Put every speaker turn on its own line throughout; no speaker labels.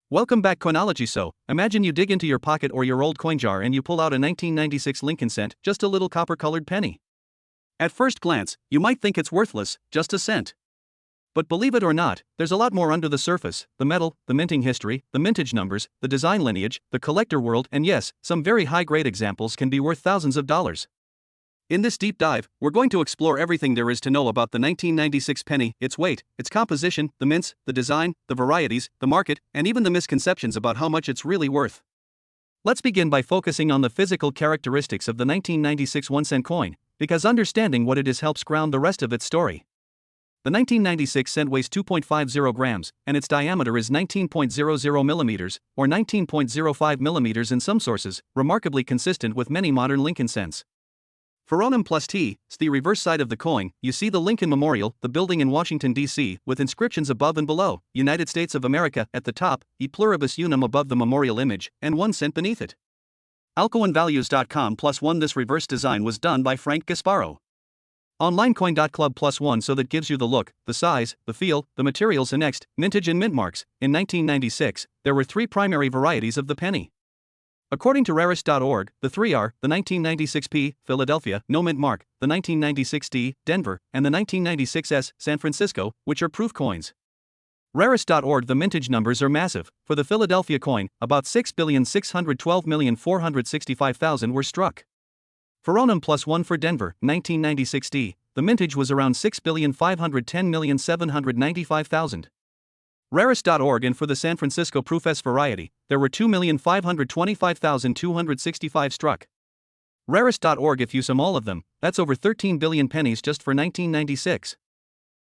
Welcome back, Coinology. So, imagine you dig into your pocket or your old coin jar and you pull out a 1996 Lincoln cent, just a little copper-colored penny. At first glance, you might think it's worthless, just a cent. But believe it or not, there's a lot more under the surface: the metal, the minting history, the mintage numbers, the design lineage, the collector world, and yes, some very high-grade examples can be worth thousands of dollars. In this deep dive, we're going to explore everything there is to know about the 1996 penny: its weight, its composition, the mints, the design, the varieties, the market, and even the misconceptions about how much it's really worth. Let's begin by focusing on the physical characteristics of the 1996 1-cent coin, because understanding what it is helps ground the rest of its story. The 1996 cent weighs 2.50 grams, and its diameter is 19.00 millimeters, or 19.05 millimeters in some sources, remarkably consistent with many modern Lincoln cents. For Onum plus T, the reverse side of the coin, you see the Lincoln Memorial, the building in Washington, D.C., with inscriptions above and below: United States of America at the top, E pluribus unum above the memorial image, and 1 cent beneath it. Alcoinvalues.com +1. This reverse design was done by Frank Gasparo. OnlineCoin.club +1. So that gives you the look, the size, the feel, the materials. And next, mintage and mint marks. In 1996, there were 3 primary varieties of the penny. According to rarest.org, the 3 are the 1996P, Philadelphia, no mint mark, the 1996D, Denver, and the 1996S, San Francisco, which are proof coins. Rarest.org, the mintage numbers are massive. For the Philadelphia coin, about 6,612,465,000 were struck. For Onum +1 for Denver, 1996D, the mintage was around 6,510,795,000. Rarest.org, and for the San Francisco Proof S variety, there were 2,525,265 struck. Rarest.org, if you sum all of them, that's over 13 billion pennies just for 1996.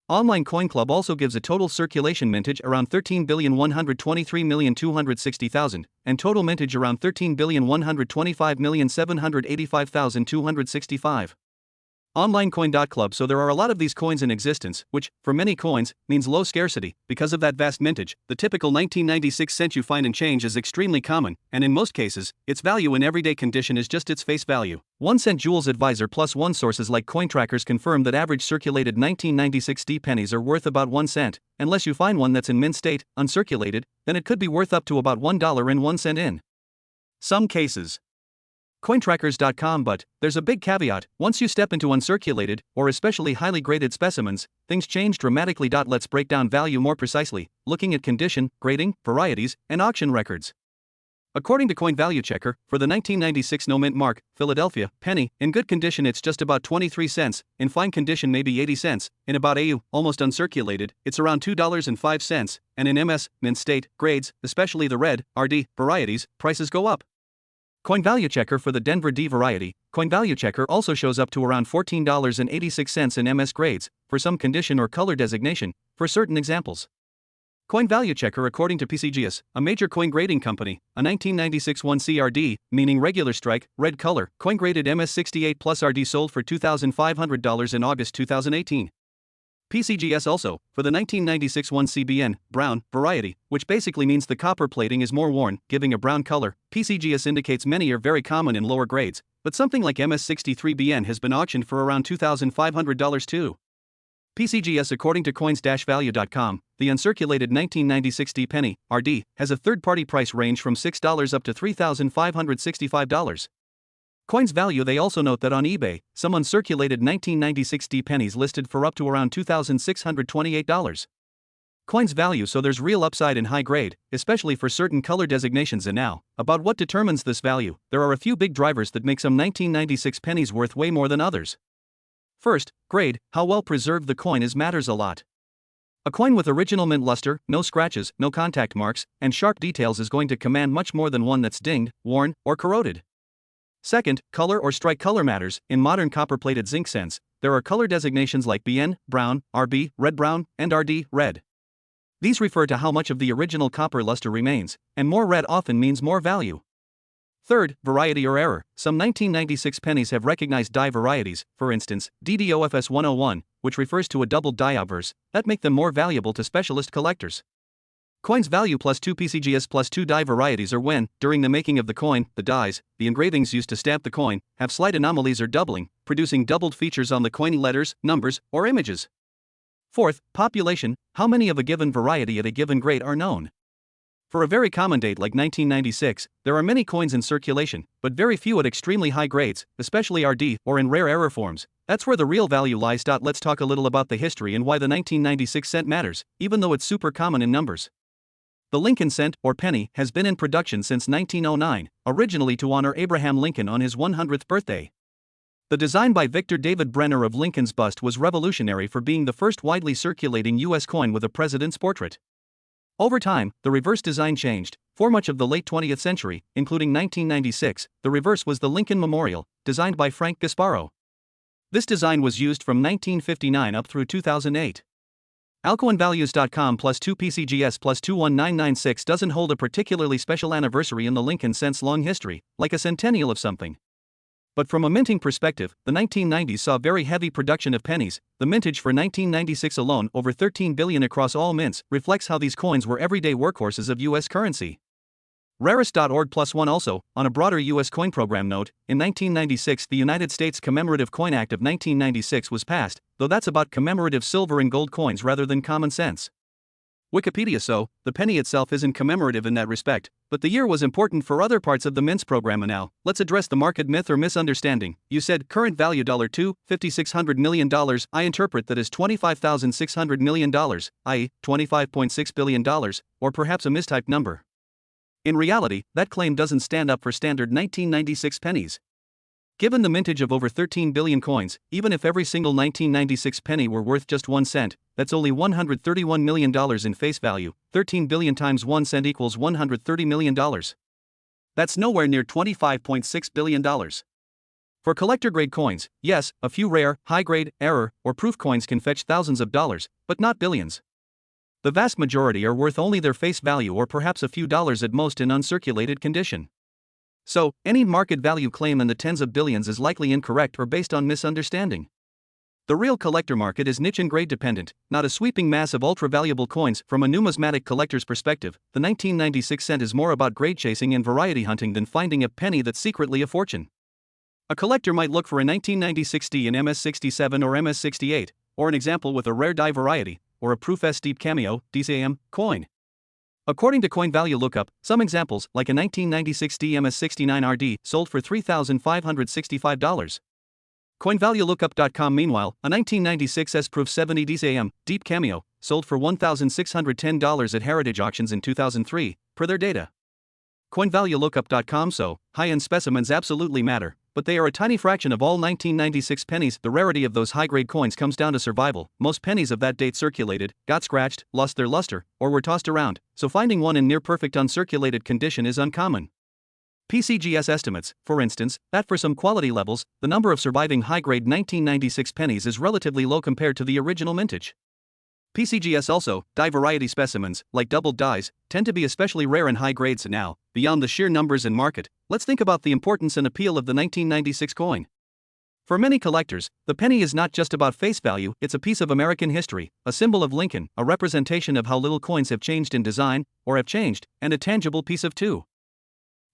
Online Coin Club also gives a total circulation mintage around 13,123,260,000, and total mintage around 13,125,785,265. OnlineCoin.club. So there are a lot of these coins in existence, which, for many coins, means low scarcity. Because of that vast mintage, the typical 1996 cent you find in change is extremely common, and in most cases, its value in everyday condition is just its face value. 1 Cent Jewels Advisor +1. Sources like CoinTrackers confirm that average circulated 1996 D pennies are worth about 1 cent, unless you find one that's in mint state, uncirculated, then it could be worth up to about $1.01 in some cases. Cointrackers.com. But there's a big caveat: once you step into uncirculated, or especially highly graded specimens, things change dramatically. Let's break down value more precisely, looking at condition, grading, varieties, and auction records. According to Coin Value Checker, for the 1996 no mint mark, Philadelphia, penny, in good condition it's just about 23 cents, in fine condition maybe 80 cents, in about AU, almost uncirculated, it's around $2.05, and in MS, mint state, grades, especially the red, RD, varieties, prices go up. Coin Value Checker for the Denver D variety, Coin Value Checker also shows up to around $14.86 in MS grades, for some condition or color designation, for certain examples. Coin Value Checker, according to PCGS, a major coin grading company, a 1996 1 CRD, meaning regular strike, red color, coin graded MS68 plus RD sold for $2,500 in August 2018. PCGS also, for the 1996 1 CBN, brown, variety, which basically means the copper plating is more worn, giving a brown color. PCGS indicates many are very common in lower grades, but something like MS63BN has been auctioned for around $2,500 too. PCGS, according to coins-value.com, the uncirculated 1996 D penny, RD, has a third-party price range from $6 up to $3,565. Coins Value, they also note that on eBay, some uncirculated 1996 D pennies listed for up to around $2,628. Coins Value. So there's real upside in high grade, especially for certain color designations. And now, about what determines this value, there are a few big drivers that make some 1996 pennies worth way more than others. First, grade. How well preserved the coin is matters a lot. A coin with original mint luster, no scratches, no contact marks, and sharp details is going to command much more than one that's dinged, worn, or corroded. Second, color or strike color matters. In modern copper-plated zinc cents, there are color designations like BN, brown, RB, red-brown, and RD, red. These refer to how much of the original copper luster remains, and more red often means more value. Third, variety or error. Some 1996 pennies have recognized die varieties, for instance, DDOFS 101, which refers to a doubled die obverse, that make them more valuable to specialist collectors. Coins Value +2 PCGS +2 die varieties are when, during the making of the coin, the dies, the engravings used to stamp the coin, have slight anomalies or doubling, producing doubled features on the coin letters, numbers, or images. Fourth, population. How many of a given variety at a given grade are known? For a very common date like 1996, there are many coins in circulation, but very few at extremely high grades, especially RD or in rare error forms. That's where the real value lies. Let's talk a little about the history and why the 1996 cent matters, even though it's super common in numbers. The Lincoln cent, or penny, has been in production since 1909, originally to honor Abraham Lincoln on his 100th birthday. The design by Victor David Brenner of Lincoln's bust was revolutionary for being the first widely circulating U.S. coin with a president's portrait. Over time, the reverse design changed. For much of the late 20th century, including 1996, the reverse was the Lincoln Memorial, designed by Frank Gasparo. This design was used from 1959 up through 2008. Alcoinvalues.com plus 2 PCGS plus 21996 doesn't hold a particularly special anniversary in the Lincoln cent's long history, like a centennial of something. But from a minting perspective, the 1990s saw very heavy production of pennies. The mintage for 1996 alone, over 13 billion across all mints, reflects how these coins were everyday workhorses of U.S. currency. Rarest.org plus one also, on a broader U.S. coin program note, in 1996 the United States Commemorative Coin Act of 1996 was passed, though that's about commemorative silver and gold coins rather than common cents. Wikipedia. So, the penny itself isn't commemorative in that respect, but the year was important for other parts of the mints program. And now, let's address the market myth or misunderstanding. You said current value $2,600 million. I interpret that as $25,600 million, i.e., $25.6 billion, or perhaps a mistyped number. In reality, that claim doesn't stand up for standard 1996 pennies. Given the mintage of over 13 billion coins, even if every single 1996 penny were worth just 1 cent, that's only $131 million in face value. 13 billion times 1 cent equals $130 million. That's nowhere near $25.6 billion. For collector-grade coins, yes, a few rare, high-grade, error, or proof coins can fetch thousands of dollars, but not billions. The vast majority are worth only their face value or perhaps a few dollars at most in uncirculated condition. So, any market value claim in the tens of billions is likely incorrect or based on misunderstanding. The real collector market is niche and grade dependent, not a sweeping mass of ultra-valuable coins. From a numismatic collector's perspective, the 1996 cent is more about grade chasing and variety hunting than finding a penny that's secretly a fortune. A collector might look for a 1996 D in MS67 or MS68, or an example with a rare die variety, or a proof S deep cameo, DCAM, coin. According to Coin Value Lookup, some examples, like a 1996 DMS69 RD, sold for $3,565. CoinValueLookup.com. Meanwhile, a 1996 S-Proof 70 DCAM, Deep Cameo, sold for $1,610 at Heritage Auctions in 2003, per their data. CoinValueLookup.com. So, high-end specimens absolutely matter, but they are a tiny fraction of all 1996 pennies. The rarity of those high-grade coins comes down to survival. Most pennies of that date circulated, got scratched, lost their luster, or were tossed around, so finding one in near-perfect uncirculated condition is uncommon. PCGS estimates, for instance, that for some quality levels, the number of surviving high-grade 1996 pennies is relatively low compared to the original mintage. PCGS also, die variety specimens, like doubled dies, tend to be especially rare in high grades. Now, beyond the sheer numbers and market, let's think about the importance and appeal of the 1996 coin. For many collectors, the penny is not just about face value, it's a piece of American history, a symbol of Lincoln, a representation of how little coins have changed in design, or have changed, and a tangible piece of too.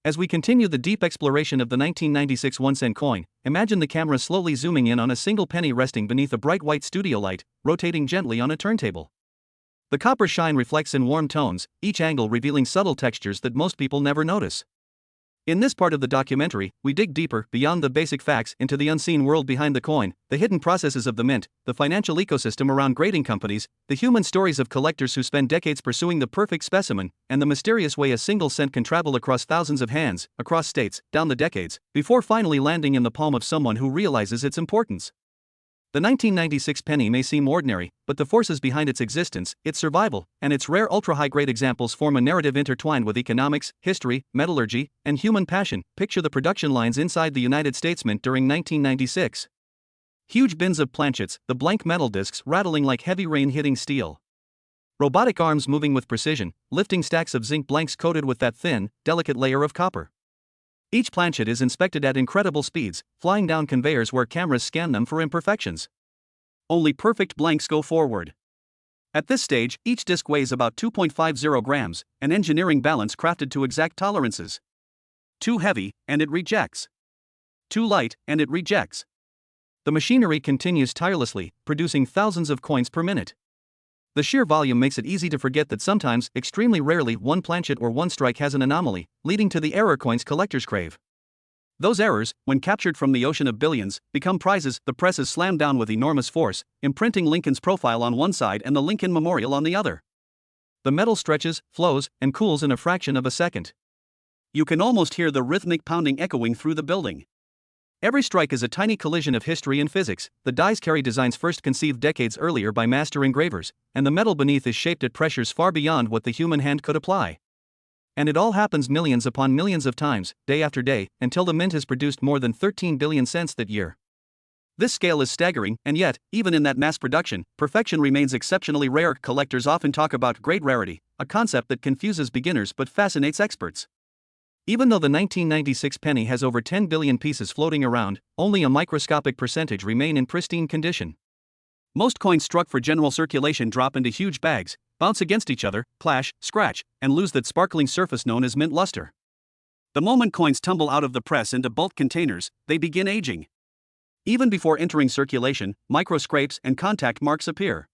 As we continue the deep exploration of the 1996 1-cent coin, imagine the camera slowly zooming in on a single penny resting beneath a bright white studio light, rotating gently on a turntable. The copper shine reflects in warm tones, each angle revealing subtle textures that most people never notice. In this part of the documentary, we dig deeper, beyond the basic facts, into the unseen world behind the coin, the hidden processes of the mint, the financial ecosystem around grading companies, the human stories of collectors who spend decades pursuing the perfect specimen, and the mysterious way a single cent can travel across thousands of hands, across states, down the decades, before finally landing in the palm of someone who realizes its importance. The 1996 penny may seem ordinary, but the forces behind its existence, its survival, and its rare ultra-high-grade examples form a narrative intertwined with economics, history, metallurgy, and human passion. Picture the production lines inside the United States Mint during 1996. Huge bins of planchets, the blank metal discs rattling like heavy rain hitting steel. Robotic arms moving with precision, lifting stacks of zinc blanks coated with that thin, delicate layer of copper. Each planchet is inspected at incredible speeds, flying down conveyors where cameras scan them for imperfections. Only perfect blanks go forward. At this stage, each disc weighs about 2.50 grams, an engineering balance crafted to exact tolerances. Too heavy, and it rejects. Too light, and it rejects. The machinery continues tirelessly, producing thousands of coins per minute. The sheer volume makes it easy to forget that sometimes, extremely rarely, one planchet or one strike has an anomaly, leading to the error coins collectors crave. Those errors, when captured from the ocean of billions, become prizes. The press is slammed down with enormous force, imprinting Lincoln's profile on one side and the Lincoln Memorial on the other. The metal stretches, flows, and cools in a fraction of a second. You can almost hear the rhythmic pounding echoing through the building. Every strike is a tiny collision of history and physics. The dies carry designs first conceived decades earlier by master engravers, and the metal beneath is shaped at pressures far beyond what the human hand could apply. And it all happens millions upon millions of times, day after day, until the mint has produced more than 13 billion cents that year. This scale is staggering, and yet, even in that mass production, perfection remains exceptionally rare. Collectors often talk about great rarity, a concept that confuses beginners but fascinates experts. Even though the 1996 penny has over 10 billion pieces floating around, only a microscopic percentage remain in pristine condition. Most coins struck for general circulation drop into huge bags, bounce against each other, clash, scratch, and lose that sparkling surface known as mint luster. The moment coins tumble out of the press into bulk containers, they begin aging. Even before entering circulation, micro scrapes and contact marks appear.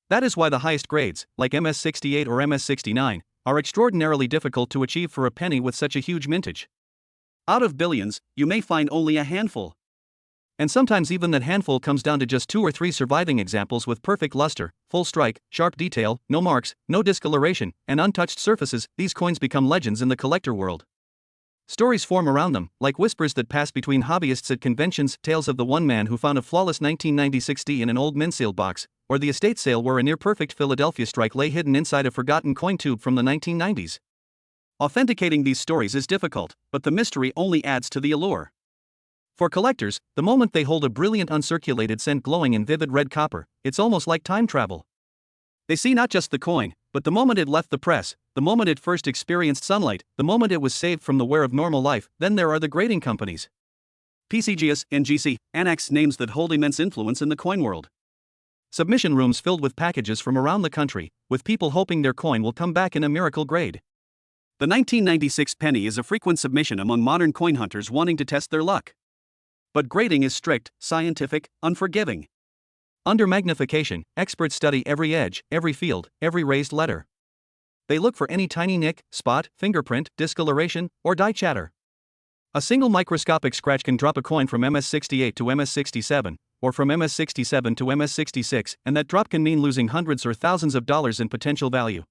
That is why the highest grades, like MS-68 or MS-69, are extraordinarily difficult to achieve for a penny with such a huge mintage. Out of billions, you may find only a handful. And sometimes even that handful comes down to just 2 or 3 surviving examples with perfect luster, full strike, sharp detail, no marks, no discoloration, and untouched surfaces. These coins become legends in the collector world. Stories form around them, like whispers that pass between hobbyists at conventions, tales of the one man who found a flawless 1996 D in an old mint-sealed box, or the estate sale where a near-perfect Philadelphia strike lay hidden inside a forgotten coin tube from the 1990s. Authenticating these stories is difficult, but the mystery only adds to the allure. For collectors, the moment they hold a brilliant uncirculated cent glowing in vivid red copper, it's almost like time travel. They see not just the coin, but the moment it left the press, the moment it first experienced sunlight, the moment it was saved from the wear of normal life. Then there are the grading companies. PCGS, NGC, Annex, names that hold immense influence in the coin world. Submission rooms filled with packages from around the country, with people hoping their coin will come back in a miracle grade. The 1996 penny is a frequent submission among modern coin hunters wanting to test their luck. But grading is strict, scientific, unforgiving. Under magnification, experts study every edge, every field, every raised letter. They look for any tiny nick, spot, fingerprint, discoloration, or die chatter. A single microscopic scratch can drop a coin from MS-68 to MS-67, or from MS-67 to MS-66, and that drop can mean losing hundreds or thousands of dollars in potential value.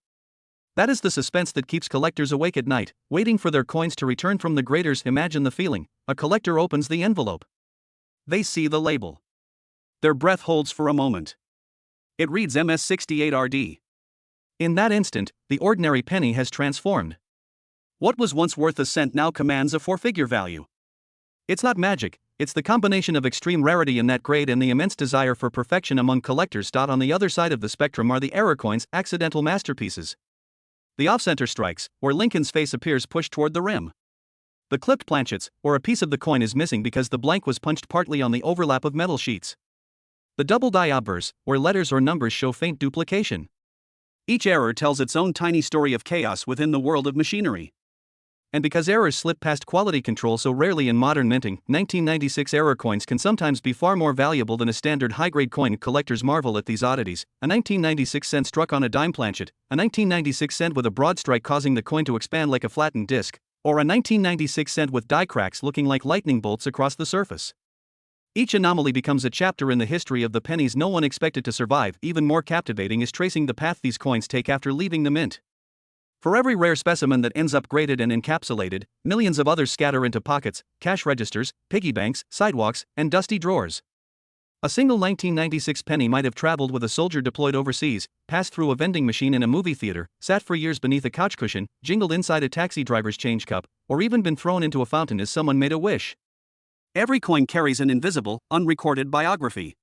That is the suspense that keeps collectors awake at night, waiting for their coins to return from the graders. Imagine the feeling. A collector opens the envelope. They see the label. Their breath holds for a moment. It reads MS-68RD. In that instant, the ordinary penny has transformed. What was once worth a cent now commands a 4-figure value. It's not magic, it's the combination of extreme rarity in that grade and the immense desire for perfection among collectors. On the other side of the spectrum are the error coins, accidental masterpieces. The off-center strikes, where Lincoln's face appears pushed toward the rim. The clipped planchets, or a piece of the coin is missing because the blank was punched partly on the overlap of metal sheets. The double die obverse, where letters or numbers show faint duplication. Each error tells its own tiny story of chaos within the world of machinery. And because errors slip past quality control so rarely in modern minting, 1996 error coins can sometimes be far more valuable than a standard high-grade coin. Collectors marvel at these oddities: a 1996 cent struck on a dime planchet, a 1996 cent with a broad strike causing the coin to expand like a flattened disc, or a 1996 cent with die cracks looking like lightning bolts across the surface. Each anomaly becomes a chapter in the history of the pennies no one expected to survive. Even more captivating is tracing the path these coins take after leaving the mint. For every rare specimen that ends up graded and encapsulated, millions of others scatter into pockets, cash registers, piggy banks, sidewalks, and dusty drawers. A single 1996 penny might have traveled with a soldier deployed overseas, passed through a vending machine in a movie theater, sat for years beneath a couch cushion, jingled inside a taxi driver's change cup, or even been thrown into a fountain as someone made a wish. Every coin carries an invisible, unrecorded biography.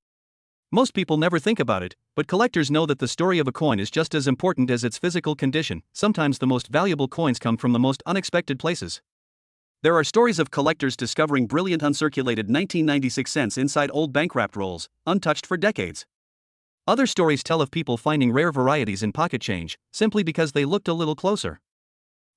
Most people never think about it, but collectors know that the story of a coin is just as important as its physical condition. Sometimes the most valuable coins come from the most unexpected places. There are stories of collectors discovering brilliant uncirculated 1996 cents inside old bank-wrapped rolls, untouched for decades. Other stories tell of people finding rare varieties in pocket change, simply because they looked a little closer.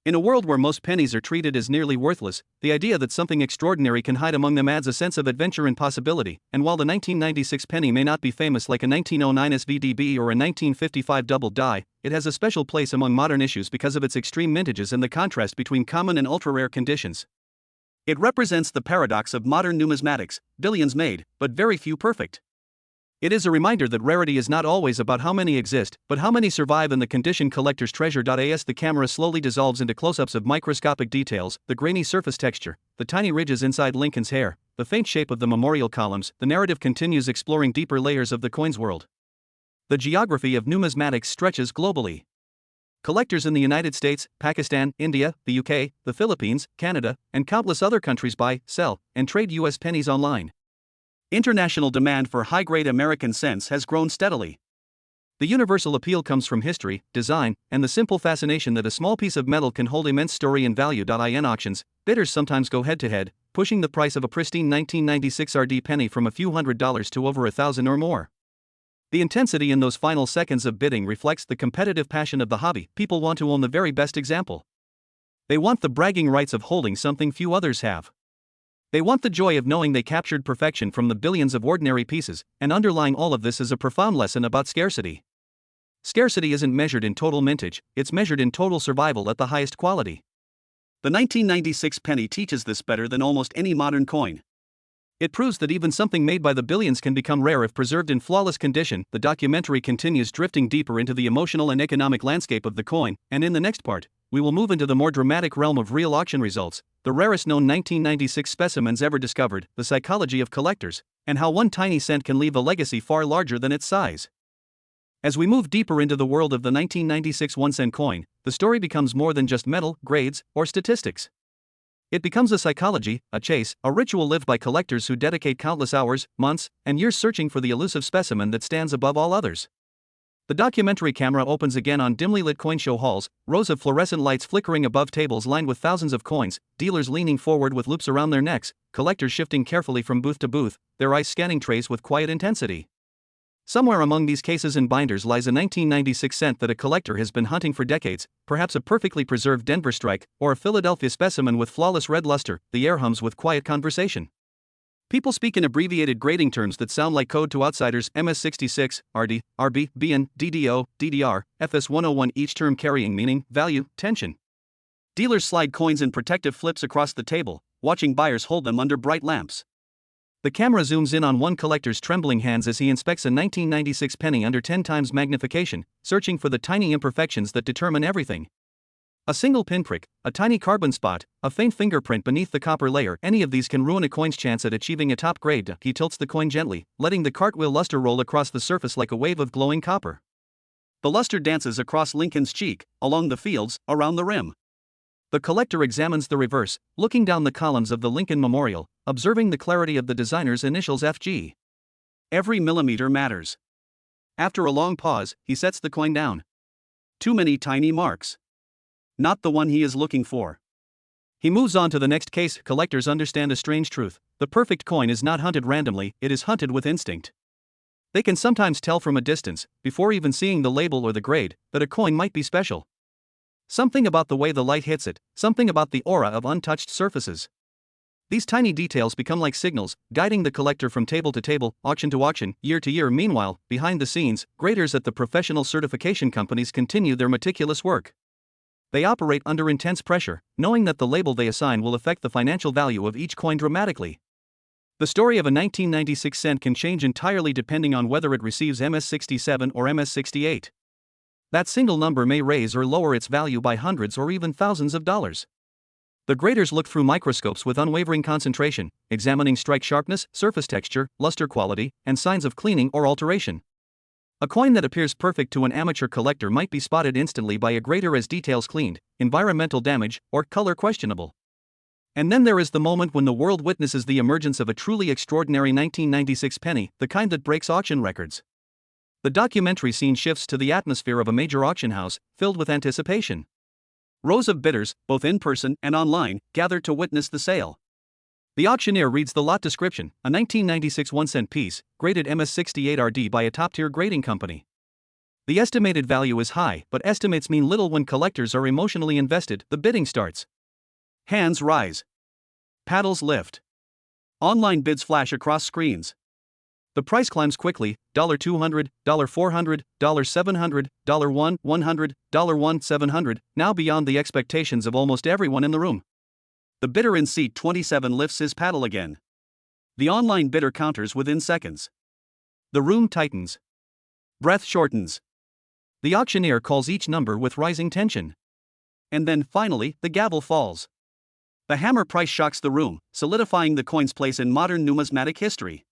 In a world where most pennies are treated as nearly worthless, the idea that something extraordinary can hide among them adds a sense of adventure and possibility, and while the 1996 penny may not be famous like a 1909 SVDB or a 1955 double die, it has a special place among modern issues because of its extreme mintages and the contrast between common and ultra-rare conditions. It represents the paradox of modern numismatics: billions made, but very few perfect. It is a reminder that rarity is not always about how many exist, but how many survive in the condition collector's treasure. As the camera slowly dissolves into close-ups of microscopic details, the grainy surface texture, the tiny ridges inside Lincoln's hair, the faint shape of the memorial columns, the narrative continues exploring deeper layers of the coin's world. The geography of numismatics stretches globally. Collectors in the United States, Pakistan, India, the UK, the Philippines, Canada, and countless other countries buy, sell, and trade U.S. pennies online. International demand for high-grade American cents has grown steadily. The universal appeal comes from history, design, and the simple fascination that a small piece of metal can hold immense story and value. In auctions, bidders sometimes go head-to-head, pushing the price of a pristine 1996 RD penny from a few $100s to over $1,000 or more. The intensity in those final seconds of bidding reflects the competitive passion of the hobby. People want to own the very best example. They want the bragging rights of holding something few others have. They want the joy of knowing they captured perfection from the billions of ordinary pieces, and underlying all of this is a profound lesson about scarcity. Scarcity isn't measured in total mintage, it's measured in total survival at the highest quality. The 1996 penny teaches this better than almost any modern coin. It proves that even something made by the billions can become rare if preserved in flawless condition. The documentary continues drifting deeper into the emotional and economic landscape of the coin, and in the next part, we will move into the more dramatic realm of real auction results, the rarest known 1996 specimens ever discovered, the psychology of collectors, and how one tiny cent can leave a legacy far larger than its size. As we move deeper into the world of the 1996 1-cent coin, the story becomes more than just metal, grades, or statistics. It becomes a psychology, a chase, a ritual lived by collectors who dedicate countless hours, months, and years searching for the elusive specimen that stands above all others. The documentary camera opens again on dimly lit coin show halls, rows of fluorescent lights flickering above tables lined with thousands of coins, dealers leaning forward with loops around their necks, collectors shifting carefully from booth to booth, their eyes scanning trays with quiet intensity. Somewhere among these cases and binders lies a 1996 cent that a collector has been hunting for decades, perhaps a perfectly preserved Denver strike, or a Philadelphia specimen with flawless red luster. The air hums with quiet conversation. People speak in abbreviated grading terms that sound like code to outsiders: MS66, RD, RB, BN, DDO, DDR, FS101, each term carrying meaning, value, tension. Dealers slide coins in protective flips across the table, watching buyers hold them under bright lamps. The camera zooms in on one collector's trembling hands as he inspects a 1996 penny under 10 times magnification, searching for the tiny imperfections that determine everything. A single pinprick, a tiny carbon spot, a faint fingerprint beneath the copper layer, any of these can ruin a coin's chance at achieving a top grade. He tilts the coin gently, letting the cartwheel luster roll across the surface like a wave of glowing copper. The luster dances across Lincoln's cheek, along the fields, around the rim. The collector examines the reverse, looking down the columns of the Lincoln Memorial, observing the clarity of the designer's initials FG. Every millimeter matters. After a long pause, he sets the coin down. Too many tiny marks. Not the one he is looking for. He moves on to the next case. Collectors understand a strange truth: the perfect coin is not hunted randomly, it is hunted with instinct. They can sometimes tell from a distance, before even seeing the label or the grade, that a coin might be special. Something about the way the light hits it, something about the aura of untouched surfaces. These tiny details become like signals, guiding the collector from table to table, auction to auction, year to year. Meanwhile, behind the scenes, graders at the professional certification companies continue their meticulous work. They operate under intense pressure, knowing that the label they assign will affect the financial value of each coin dramatically. The story of a 1996 cent can change entirely depending on whether it receives MS67 or MS68. That single number may raise or lower its value by hundreds or even thousands of dollars. The graders look through microscopes with unwavering concentration, examining strike sharpness, surface texture, luster quality, and signs of cleaning or alteration. A coin that appears perfect to an amateur collector might be spotted instantly by a grader as details cleaned, environmental damage, or color questionable. And then there is the moment when the world witnesses the emergence of a truly extraordinary 1996 penny, the kind that breaks auction records. The documentary scene shifts to the atmosphere of a major auction house, filled with anticipation. Rows of bidders, both in person and online, gather to witness the sale. The auctioneer reads the lot description: a 1996 1-cent piece, graded MS68 RD by a top-tier grading company. The estimated value is high, but estimates mean little when collectors are emotionally invested. The bidding starts. Hands rise. Paddles lift. Online bids flash across screens. The price climbs quickly, $200, $400, $700, $100, $700, now beyond the expectations of almost everyone in the room. The bidder in seat 27 lifts his paddle again. The online bidder counters within seconds. The room tightens. Breath shortens. The auctioneer calls each number with rising tension. And then, finally, the gavel falls. The hammer price shocks the room, solidifying the coin's place in modern numismatic history.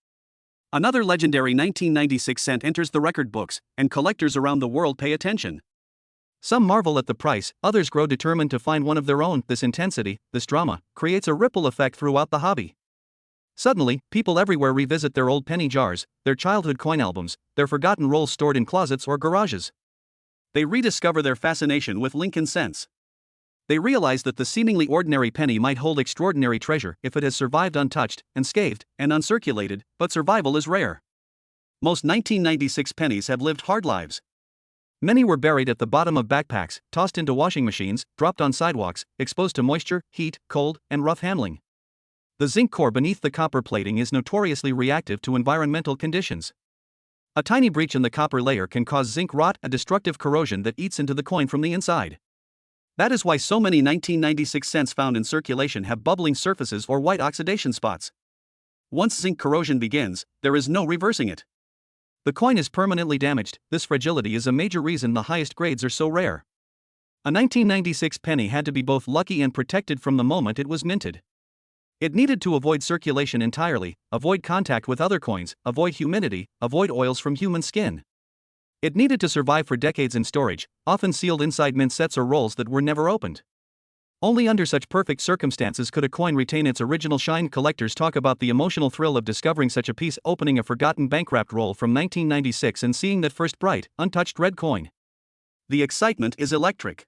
Another legendary 1996 cent enters the record books, and collectors around the world pay attention. Some marvel at the price, others grow determined to find one of their own. This intensity, this drama, creates a ripple effect throughout the hobby. Suddenly, people everywhere revisit their old penny jars, their childhood coin albums, their forgotten rolls stored in closets or garages. They rediscover their fascination with Lincoln cents. They realize that the seemingly ordinary penny might hold extraordinary treasure if it has survived untouched, unscathed, and uncirculated, but survival is rare. Most 1996 pennies have lived hard lives. Many were buried at the bottom of backpacks, tossed into washing machines, dropped on sidewalks, exposed to moisture, heat, cold, and rough handling. The zinc core beneath the copper plating is notoriously reactive to environmental conditions. A tiny breach in the copper layer can cause zinc rot, a destructive corrosion that eats into the coin from the inside. That is why so many 1996 cents found in circulation have bubbling surfaces or white oxidation spots. Once zinc corrosion begins, there is no reversing it. The coin is permanently damaged. This fragility is a major reason the highest grades are so rare. A 1996 penny had to be both lucky and protected from the moment it was minted. It needed to avoid circulation entirely, avoid contact with other coins, avoid humidity, avoid oils from human skin. It needed to survive for decades in storage, often sealed inside mint sets or rolls that were never opened. Only under such perfect circumstances could a coin retain its original shine. Collectors talk about the emotional thrill of discovering such a piece, opening a forgotten bank-wrapped roll from 1996 and seeing that first bright, untouched red coin. The excitement is electric.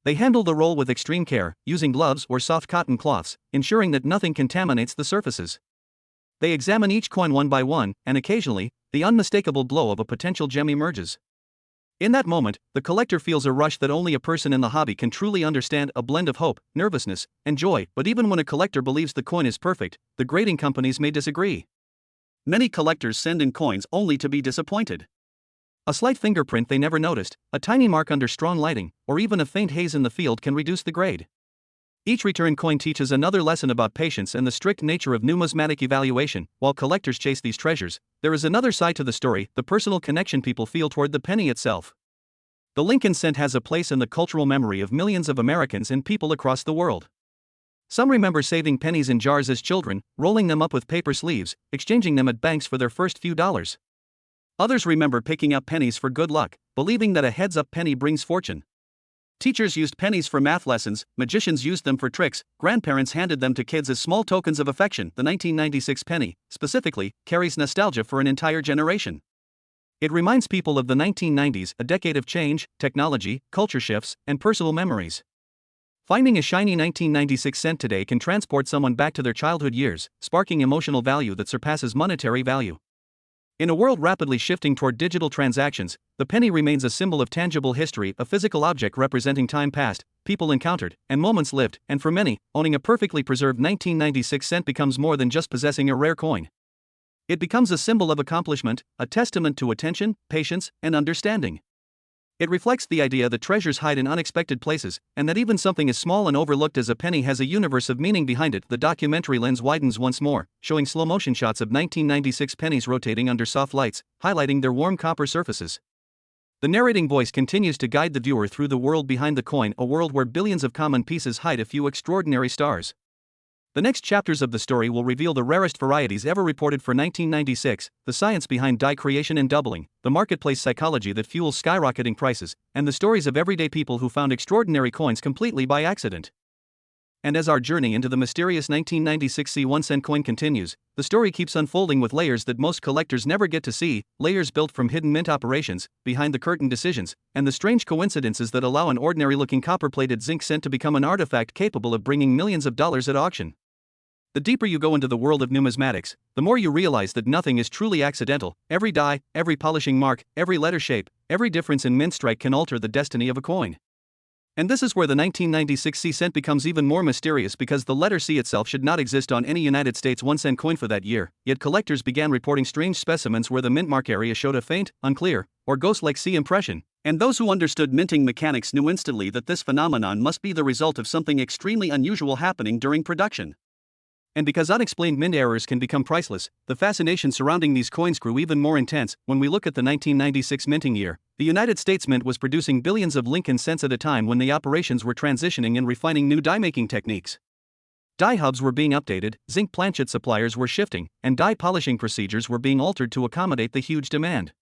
They handle the roll with extreme care, using gloves or soft cotton cloths, ensuring that nothing contaminates the surfaces. They examine each coin one by one, and occasionally, the unmistakable glow of a potential gem emerges. In that moment, the collector feels a rush that only a person in the hobby can truly understand, a blend of hope, nervousness, and joy. But even when a collector believes the coin is perfect, the grading companies may disagree. Many collectors send in coins only to be disappointed. A slight fingerprint they never noticed, a tiny mark under strong lighting, or even a faint haze in the field can reduce the grade. Each return coin teaches another lesson about patience and the strict nature of numismatic evaluation. While collectors chase these treasures, there is another side to the story, the personal connection people feel toward the penny itself. The Lincoln cent has a place in the cultural memory of millions of Americans and people across the world. Some remember saving pennies in jars as children, rolling them up with paper sleeves, exchanging them at banks for their first few dollars. Others remember picking up pennies for good luck, believing that a heads-up penny brings fortune. Teachers used pennies for math lessons, magicians used them for tricks, grandparents handed them to kids as small tokens of affection. The 1996 penny, specifically, carries nostalgia for an entire generation. It reminds people of the 1990s, a decade of change, technology, culture shifts, and personal memories. Finding a shiny 1996 cent today can transport someone back to their childhood years, sparking emotional value that surpasses monetary value. In a world rapidly shifting toward digital transactions, the penny remains a symbol of tangible history, a physical object representing time past, people encountered, and moments lived. And for many, owning a perfectly preserved 1996 cent becomes more than just possessing a rare coin. It becomes a symbol of accomplishment, a testament to attention, patience, and understanding. It reflects the idea that treasures hide in unexpected places, and that even something as small and overlooked as a penny has a universe of meaning behind it. The documentary lens widens once more, showing slow-motion shots of 1996 pennies rotating under soft lights, highlighting their warm copper surfaces. The narrating voice continues to guide the viewer through the world behind the coin, a world where billions of common pieces hide a few extraordinary stars. The next chapters of the story will reveal the rarest varieties ever reported for 1996, the science behind die creation and doubling, the marketplace psychology that fuels skyrocketing prices, and the stories of everyday people who found extraordinary coins completely by accident. And as our journey into the mysterious 1996 C1 cent coin continues, the story keeps unfolding with layers that most collectors never get to see, layers built from hidden mint operations, behind-the-curtain decisions, and the strange coincidences that allow an ordinary-looking copper-plated zinc cent to become an artifact capable of bringing millions of dollars at auction. The deeper you go into the world of numismatics, the more you realize that nothing is truly accidental. Every die, every polishing mark, every letter shape, every difference in mint strike can alter the destiny of a coin. And this is where the 1996 C cent becomes even more mysterious, because the letter C itself should not exist on any United States 1-cent coin for that year, yet collectors began reporting strange specimens where the mint mark area showed a faint, unclear, or ghost-like C impression. And those who understood minting mechanics knew instantly that this phenomenon must be the result of something extremely unusual happening during production. And because unexplained mint errors can become priceless, the fascination surrounding these coins grew even more intense. When we look at the 1996 minting year, the United States Mint was producing billions of Lincoln cents at a time when the operations were transitioning and refining new die-making techniques. Die hubs were being updated, zinc planchet suppliers were shifting, and die polishing procedures were being altered to accommodate the huge demand.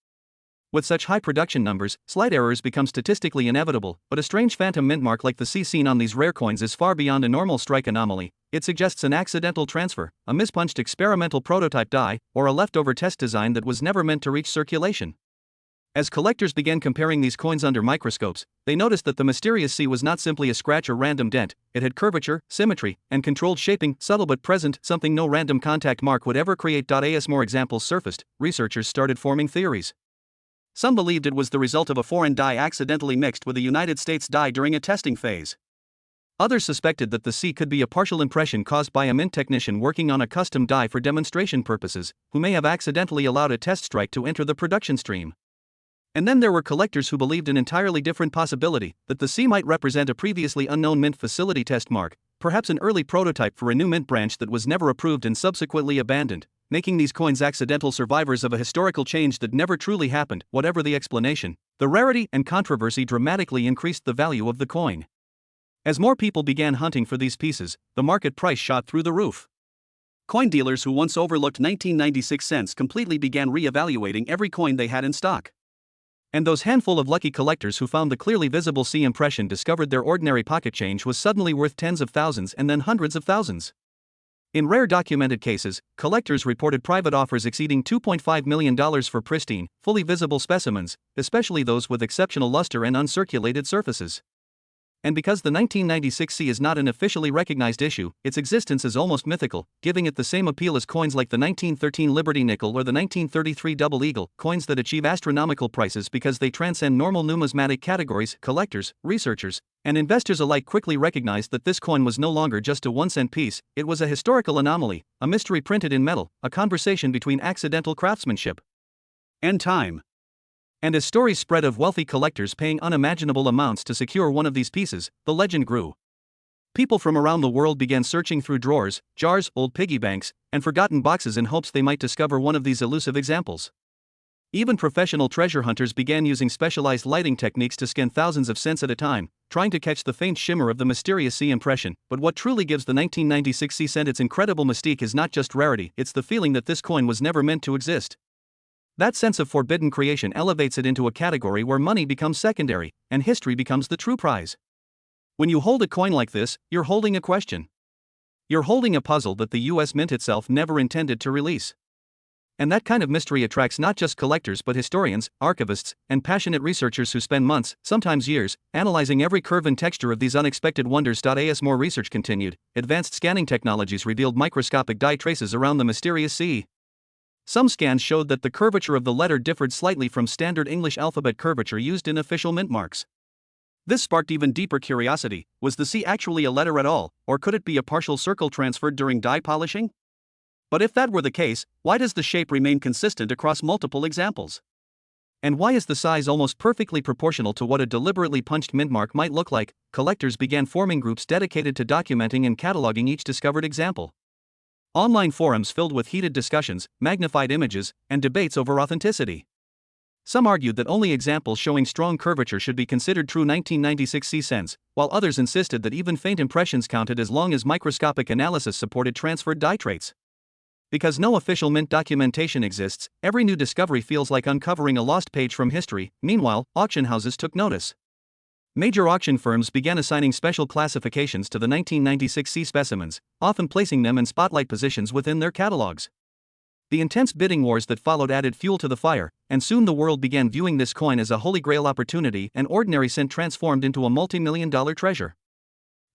With such high production numbers, slight errors become statistically inevitable, but a strange phantom mint mark like the C seen on these rare coins is far beyond a normal strike anomaly. It suggests an accidental transfer, a mispunched experimental prototype die, or a leftover test design that was never meant to reach circulation. As collectors began comparing these coins under microscopes, they noticed that the mysterious C was not simply a scratch or random dent, it had curvature, symmetry, and controlled shaping, subtle but present, something no random contact mark would ever create. As more examples surfaced, researchers started forming theories. Some believed it was the result of a foreign die accidentally mixed with a United States die during a testing phase. Others suspected that the C could be a partial impression caused by a mint technician working on a custom die for demonstration purposes, who may have accidentally allowed a test strike to enter the production stream. And then there were collectors who believed an entirely different possibility, that the C might represent a previously unknown mint facility test mark, perhaps an early prototype for a new mint branch that was never approved and subsequently abandoned, making these coins accidental survivors of a historical change that never truly happened. Whatever the explanation, the rarity and controversy dramatically increased the value of the coin. As more people began hunting for these pieces, the market price shot through the roof. Coin dealers who once overlooked 1996 cents completely began re-evaluating every coin they had in stock. And those handful of lucky collectors who found the clearly visible C impression discovered their ordinary pocket change was suddenly worth tens of thousands and then hundreds of thousands. In rare documented cases, collectors reported private offers exceeding $2.5 million for pristine, fully visible specimens, especially those with exceptional luster and uncirculated surfaces. And because the 1996 C is not an officially recognized issue, its existence is almost mythical, giving it the same appeal as coins like the 1913 Liberty Nickel or the 1933 Double Eagle, coins that achieve astronomical prices because they transcend normal numismatic categories. Collectors, researchers, and investors alike quickly recognized that this coin was no longer just a 1-cent piece, it was a historical anomaly, a mystery printed in metal, a conversation between accidental craftsmanship and time. And as stories spread of wealthy collectors paying unimaginable amounts to secure one of these pieces, the legend grew. People from around the world began searching through drawers, jars, old piggy banks, and forgotten boxes in hopes they might discover one of these elusive examples. Even professional treasure hunters began using specialized lighting techniques to scan thousands of cents at a time, trying to catch the faint shimmer of the mysterious C impression. But what truly gives the 1996 C cent its incredible mystique is not just rarity, it's the feeling that this coin was never meant to exist. That sense of forbidden creation elevates it into a category where money becomes secondary, and history becomes the true prize. When you hold a coin like this, you're holding a question. You're holding a puzzle that the US Mint itself never intended to release. And that kind of mystery attracts not just collectors but historians, archivists, and passionate researchers who spend months, sometimes years, analyzing every curve and texture of these unexpected wonders. As more research continued, advanced scanning technologies revealed microscopic die traces around the mysterious C. Some scans showed that the curvature of the letter differed slightly from standard English alphabet curvature used in official mint marks. This sparked even deeper curiosity. Was the C actually a letter at all, or could it be a partial circle transferred during die polishing? But if that were the case, why does the shape remain consistent across multiple examples? And why is the size almost perfectly proportional to what a deliberately punched mint mark might look like? Collectors began forming groups dedicated to documenting and cataloging each discovered example. Online forums filled with heated discussions, magnified images, and debates over authenticity. Some argued that only examples showing strong curvature should be considered true 1996 C cents, while others insisted that even faint impressions counted as long as microscopic analysis supported transferred die traits. Because no official mint documentation exists, every new discovery feels like uncovering a lost page from history. Meanwhile, auction houses took notice. Major auction firms began assigning special classifications to the 1996 C specimens, often placing them in spotlight positions within their catalogs. The intense bidding wars that followed added fuel to the fire, and soon the world began viewing this coin as a holy grail opportunity, an ordinary cent transformed into a multi-million-dollar treasure.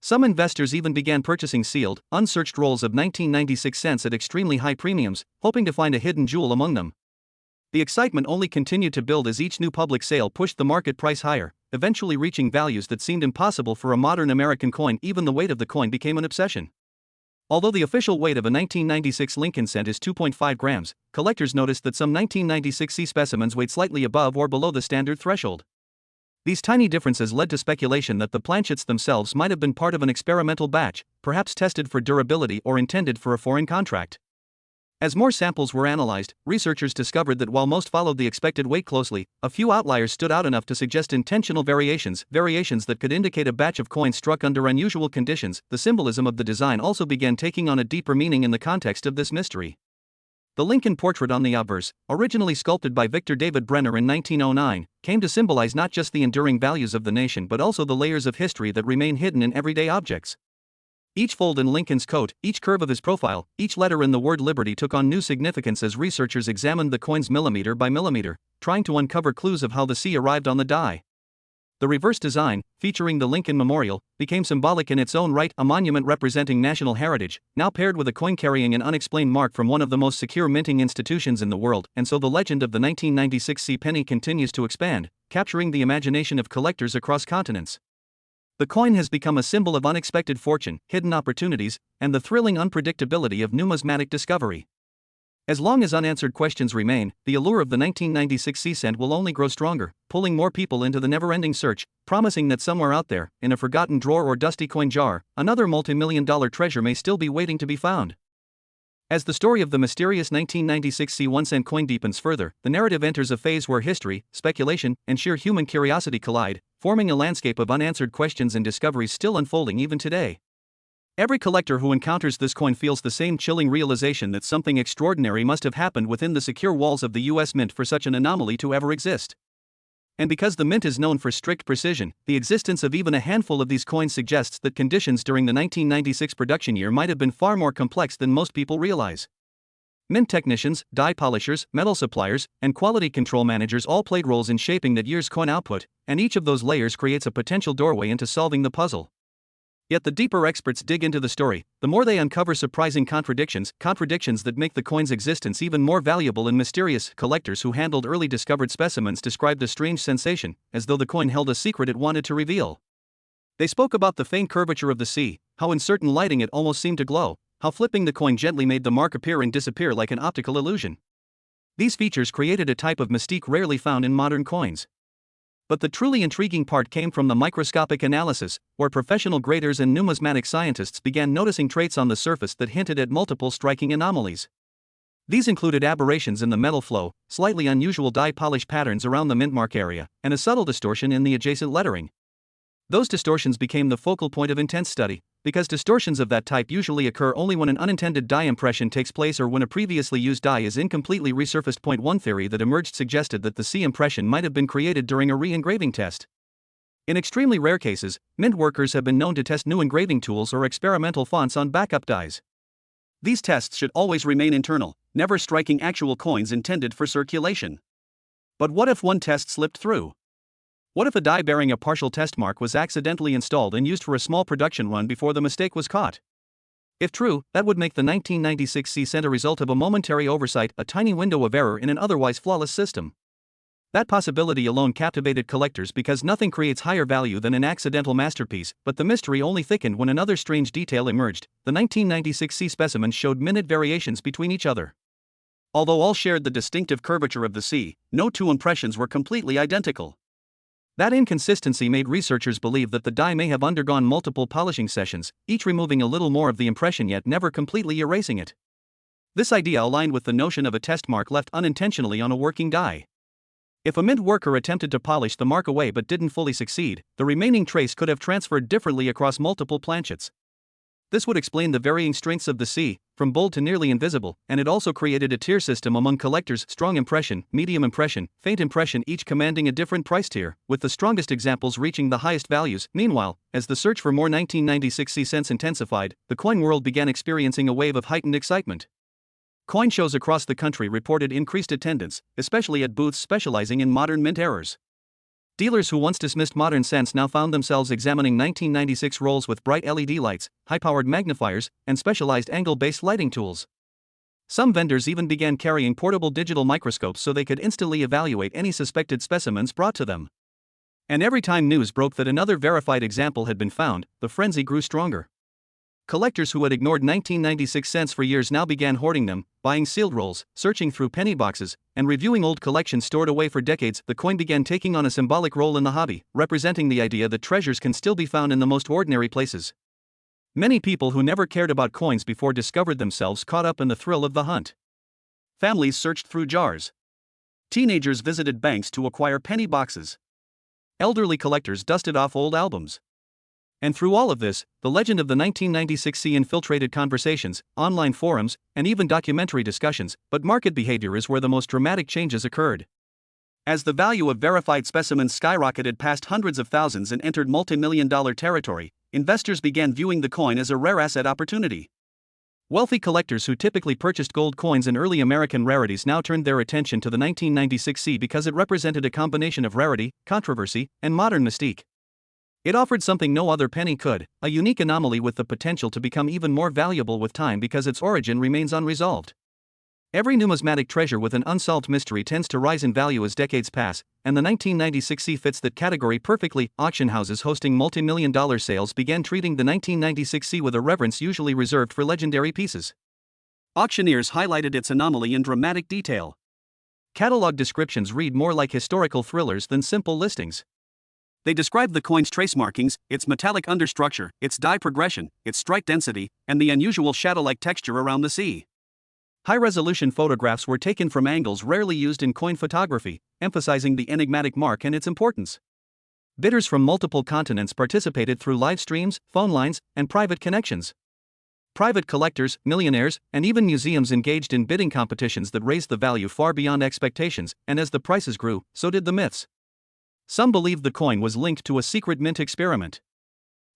Some investors even began purchasing sealed, unsearched rolls of 1996 cents at extremely high premiums, hoping to find a hidden jewel among them. The excitement only continued to build as each new public sale pushed the market price higher, eventually reaching values that seemed impossible for a modern American coin. Even the weight of the coin became an obsession. Although the official weight of a 1996 Lincoln cent is 2.5 grams, collectors noticed that some 1996 C specimens weighed slightly above or below the standard threshold. These tiny differences led to speculation that the planchets themselves might have been part of an experimental batch, perhaps tested for durability or intended for a foreign contract. As more samples were analyzed, researchers discovered that while most followed the expected weight closely, a few outliers stood out enough to suggest intentional variations that could indicate a batch of coins struck under unusual conditions. The symbolism of the design also began taking on a deeper meaning in the context of this mystery. The Lincoln portrait on the obverse, originally sculpted by Victor David Brenner in 1909, came to symbolize not just the enduring values of the nation but also the layers of history that remain hidden in everyday objects. Each fold in Lincoln's coat, each curve of his profile, each letter in the word liberty took on new significance as researchers examined the coins millimeter by millimeter, trying to uncover clues of how the C arrived on the die. The reverse design, featuring the Lincoln Memorial, became symbolic in its own right, a monument representing national heritage, now paired with a coin carrying an unexplained mark from one of the most secure minting institutions in the world. And so the legend of the 1996 C penny continues to expand, capturing the imagination of collectors across continents. The coin has become a symbol of unexpected fortune, hidden opportunities, and the thrilling unpredictability of numismatic discovery. As long as unanswered questions remain, the allure of the 1996 C cent will only grow stronger, pulling more people into the never-ending search, promising that somewhere out there, in a forgotten drawer or dusty coin jar, another multi-million-dollar treasure may still be waiting to be found. As the story of the mysterious 1996 C 1-cent coin deepens further, the narrative enters a phase where history, speculation, and sheer human curiosity collide, forming a landscape of unanswered questions and discoveries still unfolding even today. Every collector who encounters this coin feels the same chilling realization that something extraordinary must have happened within the secure walls of the US Mint for such an anomaly to ever exist. And because the Mint is known for strict precision, the existence of even a handful of these coins suggests that conditions during the 1996 production year might have been far more complex than most people realize. Mint technicians, die polishers, metal suppliers, and quality control managers all played roles in shaping that year's coin output, and each of those layers creates a potential doorway into solving the puzzle. Yet the deeper experts dig into the story, the more they uncover surprising contradictions that make the coin's existence even more valuable and mysterious. Collectors who handled early discovered specimens described the strange sensation, as though the coin held a secret it wanted to reveal. They spoke about the faint curvature of the C, how in certain lighting it almost seemed to glow, how flipping the coin gently made the mark appear and disappear like an optical illusion. These features created a type of mystique rarely found in modern coins. But the truly intriguing part came from the microscopic analysis, where professional graders and numismatic scientists began noticing traits on the surface that hinted at multiple striking anomalies. These included aberrations in the metal flow, slightly unusual die polish patterns around the mint mark area, and a subtle distortion in the adjacent lettering. Those distortions became the focal point of intense study, because distortions of that type usually occur only when an unintended die impression takes place or when a previously used die is incompletely resurfaced. One theory that emerged suggested that the C impression might have been created during a re-engraving test. In extremely rare cases, mint workers have been known to test new engraving tools or experimental fonts on backup dies. These tests should always remain internal, never striking actual coins intended for circulation. But what if one test slipped through? What if a die bearing a partial test mark was accidentally installed and used for a small production run before the mistake was caught? If true, that would make the 1996 C cent a result of a momentary oversight, a tiny window of error in an otherwise flawless system. That possibility alone captivated collectors because nothing creates higher value than an accidental masterpiece, but the mystery only thickened when another strange detail emerged. The 1996 C specimens showed minute variations between each other. Although all shared the distinctive curvature of the C, no two impressions were completely identical. That inconsistency made researchers believe that the die may have undergone multiple polishing sessions, each removing a little more of the impression yet never completely erasing it. This idea aligned with the notion of a test mark left unintentionally on a working die. If a mint worker attempted to polish the mark away but didn't fully succeed, the remaining trace could have transferred differently across multiple planchets. This would explain the varying strengths of the C, from bold to nearly invisible, and it also created a tier system among collectors: strong impression, medium impression, faint impression, each commanding a different price tier, with the strongest examples reaching the highest values. Meanwhile, as the search for more 1996 C cents intensified, the coin world began experiencing a wave of heightened excitement. Coin shows across the country reported increased attendance, especially at booths specializing in modern mint errors. Dealers who once dismissed modern cents now found themselves examining 1996 rolls with bright LED lights, high-powered magnifiers, and specialized angle-based lighting tools. Some vendors even began carrying portable digital microscopes so they could instantly evaluate any suspected specimens brought to them. And every time news broke that another verified example had been found, the frenzy grew stronger. Collectors who had ignored 1996 cents for years now began hoarding them, buying sealed rolls, searching through penny boxes, and reviewing old collections stored away for decades. The coin began taking on a symbolic role in the hobby, representing the idea that treasures can still be found in the most ordinary places. Many people who never cared about coins before discovered themselves caught up in the thrill of the hunt. Families searched through jars. Teenagers visited banks to acquire penny boxes. Elderly collectors dusted off old albums. And through all of this, the legend of the 1996 C infiltrated conversations, online forums, and even documentary discussions, but market behavior is where the most dramatic changes occurred. As the value of verified specimens skyrocketed past hundreds of thousands and entered multi-million-dollar territory, investors began viewing the coin as a rare asset opportunity. Wealthy collectors who typically purchased gold coins and early American rarities now turned their attention to the 1996 C because it represented a combination of rarity, controversy, and modern mystique. It offered something no other penny could, a unique anomaly with the potential to become even more valuable with time because its origin remains unresolved. Every numismatic treasure with an unsolved mystery tends to rise in value as decades pass, and the 1996 C fits that category perfectly. Auction houses hosting multi-million-dollar sales began treating the 1996 C with a reverence usually reserved for legendary pieces. Auctioneers highlighted its anomaly in dramatic detail. Catalog descriptions read more like historical thrillers than simple listings. They described the coin's trace markings, its metallic understructure, its dye progression, its strike density, and the unusual shadow-like texture around the C. High-resolution photographs were taken from angles rarely used in coin photography, emphasizing the enigmatic mark and its importance. Bidders from multiple continents participated through live streams, phone lines, and private connections. Private collectors, millionaires, and even museums engaged in bidding competitions that raised the value far beyond expectations, and as the prices grew, so did the myths. Some believed the coin was linked to a secret mint experiment.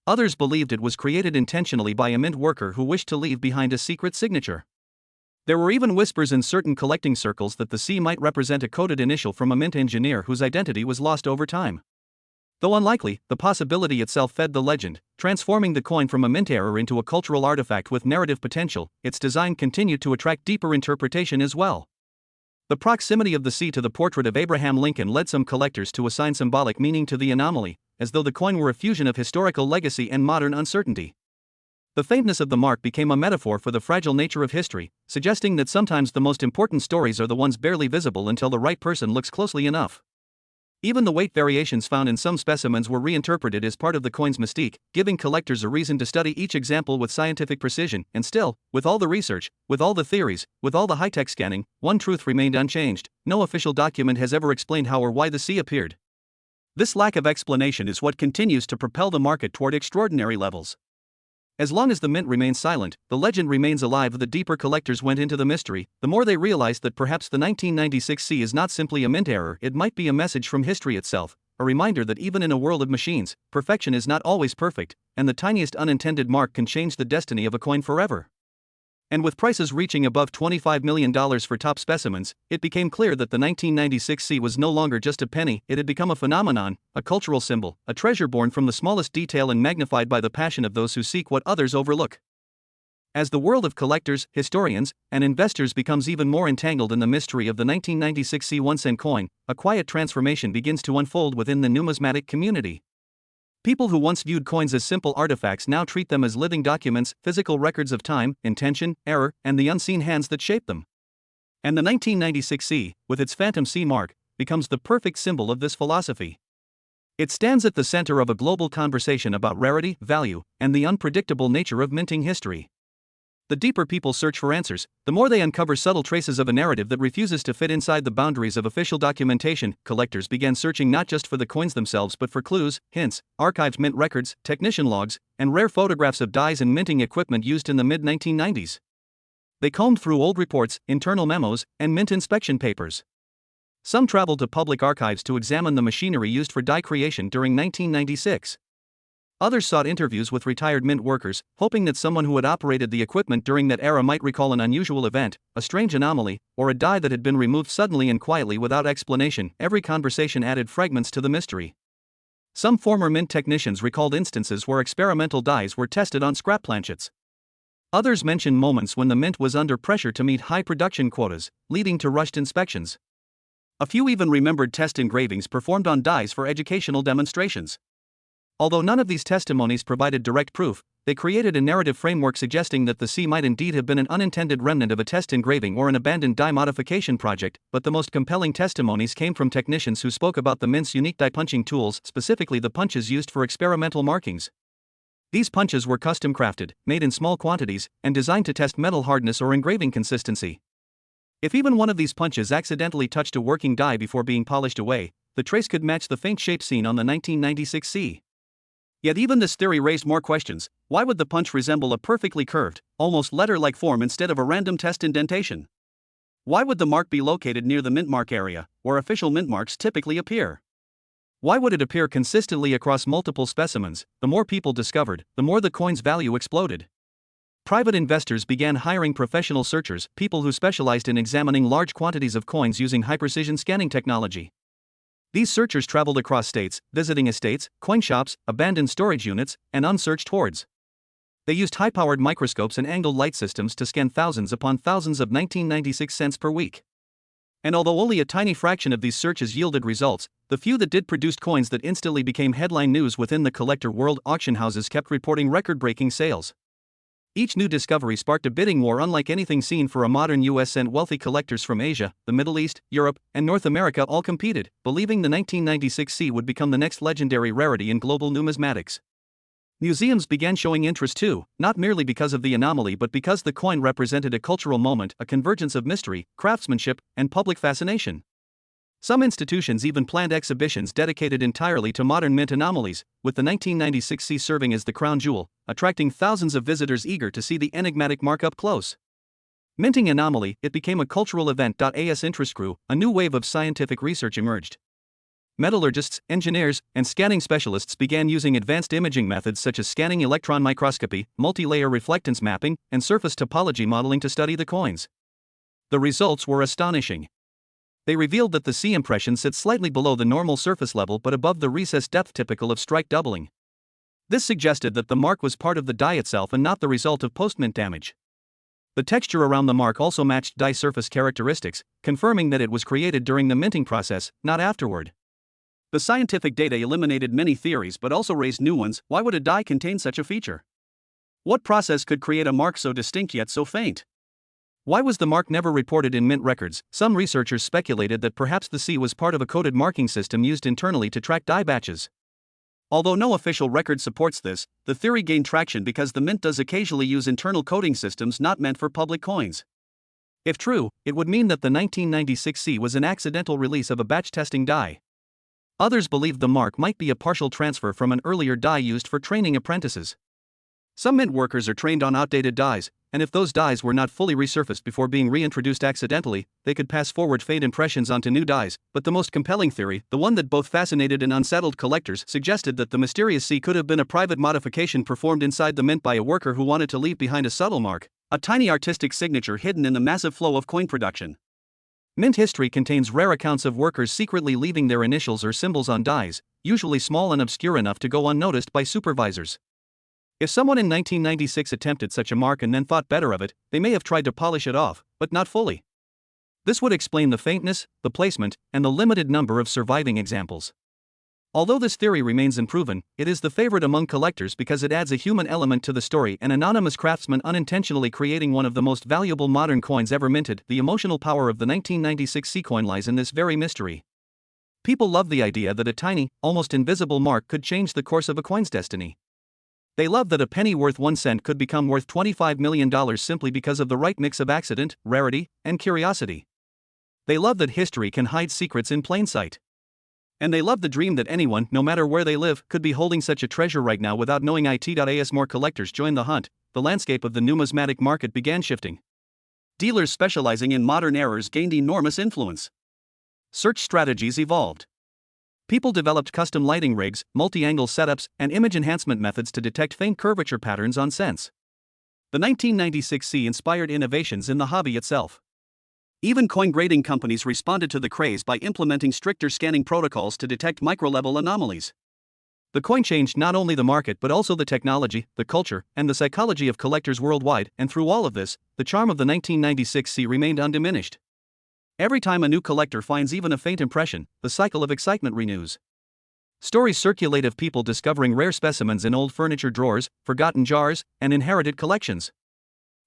Others believed it was created intentionally by a mint worker who wished to leave behind a secret signature. There were even whispers in certain collecting circles that the C might represent a coded initial from a mint engineer whose identity was lost over time. Though unlikely, the possibility itself fed the legend, transforming the coin from a mint error into a cultural artifact with narrative potential. Its design continued to attract deeper interpretation as well. The proximity of the C to the portrait of Abraham Lincoln led some collectors to assign symbolic meaning to the anomaly, as though the coin were a fusion of historical legacy and modern uncertainty. The faintness of the mark became a metaphor for the fragile nature of history, suggesting that sometimes the most important stories are the ones barely visible until the right person looks closely enough. Even the weight variations found in some specimens were reinterpreted as part of the coin's mystique, giving collectors a reason to study each example with scientific precision. And still, with all the research, with all the theories, with all the high-tech scanning, one truth remained unchanged: no official document has ever explained how or why the C appeared. This lack of explanation is what continues to propel the market toward extraordinary levels. As long as the mint remains silent, the legend remains alive. The deeper collectors went into the mystery, the more they realized that perhaps the 1996 C is not simply a mint error, it might be a message from history itself, a reminder that even in a world of machines, perfection is not always perfect, and the tiniest unintended mark can change the destiny of a coin forever. And with prices reaching above $25 million for top specimens, it became clear that the 1996 C was no longer just a penny. It had become a phenomenon, a cultural symbol, a treasure born from the smallest detail and magnified by the passion of those who seek what others overlook. As the world of collectors, historians, and investors becomes even more entangled in the mystery of the 1996 C 1-cent coin, a quiet transformation begins to unfold within the numismatic community. People who once viewed coins as simple artifacts now treat them as living documents, physical records of time, intention, error, and the unseen hands that shaped them. And the 1996 C, with its phantom C mark, becomes the perfect symbol of this philosophy. It stands at the center of a global conversation about rarity, value, and the unpredictable nature of minting history. The deeper people search for answers, the more they uncover subtle traces of a narrative that refuses to fit inside the boundaries of official documentation. Collectors began searching not just for the coins themselves but for clues, hints, archived mint records, technician logs, and rare photographs of dies and minting equipment used in the mid-1990s. They combed through old reports, internal memos, and mint inspection papers. Some traveled to public archives to examine the machinery used for die creation during 1996. Others sought interviews with retired mint workers, hoping that someone who had operated the equipment during that era might recall an unusual event, a strange anomaly, or a die that had been removed suddenly and quietly without explanation. Every conversation added fragments to the mystery. Some former mint technicians recalled instances where experimental dies were tested on scrap planchets. Others mention moments when the mint was under pressure to meet high production quotas, leading to rushed inspections. A few even remembered test engravings performed on dies for educational demonstrations. Although none of these testimonies provided direct proof, they created a narrative framework suggesting that the C might indeed have been an unintended remnant of a test engraving or an abandoned die modification project, but the most compelling testimonies came from technicians who spoke about the mint's unique die punching tools, specifically the punches used for experimental markings. These punches were custom crafted, made in small quantities, and designed to test metal hardness or engraving consistency. If even one of these punches accidentally touched a working die before being polished away, the trace could match the faint shape seen on the 1996 C. Yet even this theory raised more questions. Why would the punch resemble a perfectly curved, almost letter-like form instead of a random test indentation? Why would the mark be located near the mint mark area, where official mint marks typically appear? Why would it appear consistently across multiple specimens? The more people discovered, the more the coin's value exploded. Private investors began hiring professional searchers, people who specialized in examining large quantities of coins using high-precision scanning technology. These searchers traveled across states, visiting estates, coin shops, abandoned storage units, and unsearched hoards. They used high-powered microscopes and angled light systems to scan thousands upon thousands of 1996 cents per week. And although only a tiny fraction of these searches yielded results, the few that did produced coins that instantly became headline news within the collector world. Auction houses kept reporting record-breaking sales. Each new discovery sparked a bidding war unlike anything seen for a modern US, and wealthy collectors from Asia, the Middle East, Europe, and North America all competed, believing the 1996 C would become the next legendary rarity in global numismatics. Museums began showing interest too, not merely because of the anomaly but because the coin represented a cultural moment, a convergence of mystery, craftsmanship, and public fascination. Some institutions even planned exhibitions dedicated entirely to modern mint anomalies, with the 1996 C serving as the crown jewel, attracting thousands of visitors eager to see the enigmatic mark up close. Minting anomaly, it became a cultural event. As interest grew, a new wave of scientific research emerged. Metallurgists, engineers, and scanning specialists began using advanced imaging methods such as scanning electron microscopy, multi-layer reflectance mapping, and surface topology modeling to study the coins. The results were astonishing. They revealed that the C impression sits slightly below the normal surface level but above the recessed depth typical of strike doubling. This suggested that the mark was part of the die itself and not the result of post-mint damage. The texture around the mark also matched die surface characteristics, confirming that it was created during the minting process, not afterward. The scientific data eliminated many theories but also raised new ones. Why would a die contain such a feature? What process could create a mark so distinct yet so faint? Why was the mark never reported in mint records? Some researchers speculated that perhaps the C was part of a coded marking system used internally to track die batches. Although no official record supports this, the theory gained traction because the mint does occasionally use internal coding systems not meant for public coins. If true, it would mean that the 1996 C was an accidental release of a batch testing die. Others believed the mark might be a partial transfer from an earlier die used for training apprentices. Some mint workers are trained on outdated dies, and if those dies were not fully resurfaced before being reintroduced accidentally, they could pass forward faint impressions onto new dies. But the most compelling theory, the one that both fascinated and unsettled collectors, suggested that the mysterious C could have been a private modification performed inside the mint by a worker who wanted to leave behind a subtle mark, a tiny artistic signature hidden in the massive flow of coin production. Mint history contains rare accounts of workers secretly leaving their initials or symbols on dies, usually small and obscure enough to go unnoticed by supervisors. If someone in 1996 attempted such a mark and then thought better of it, they may have tried to polish it off, but not fully. This would explain the faintness, the placement, and the limited number of surviving examples. Although this theory remains unproven, it is the favorite among collectors because it adds a human element to the story. An anonymous craftsman unintentionally creating one of the most valuable modern coins ever minted. The emotional power of the 1996 C coin lies in this very mystery. People love the idea that a tiny, almost invisible mark could change the course of a coin's destiny. They love that a penny worth 1 cent could become worth $25 million simply because of the right mix of accident, rarity, and curiosity. They love that history can hide secrets in plain sight. And they love the dream that anyone, no matter where they live, could be holding such a treasure right now without knowing it. As more collectors joined the hunt, the landscape of the numismatic market began shifting. Dealers specializing in modern errors gained enormous influence. Search strategies evolved. People developed custom lighting rigs, multi-angle setups, and image enhancement methods to detect faint curvature patterns on cents. The 1996 C inspired innovations in the hobby itself. Even coin grading companies responded to the craze by implementing stricter scanning protocols to detect micro-level anomalies. The coin changed not only the market but also the technology, the culture, and the psychology of collectors worldwide, and through all of this, the charm of the 1996 C remained undiminished. Every time a new collector finds even a faint impression, the cycle of excitement renews. Stories circulate of people discovering rare specimens in old furniture drawers, forgotten jars, and inherited collections.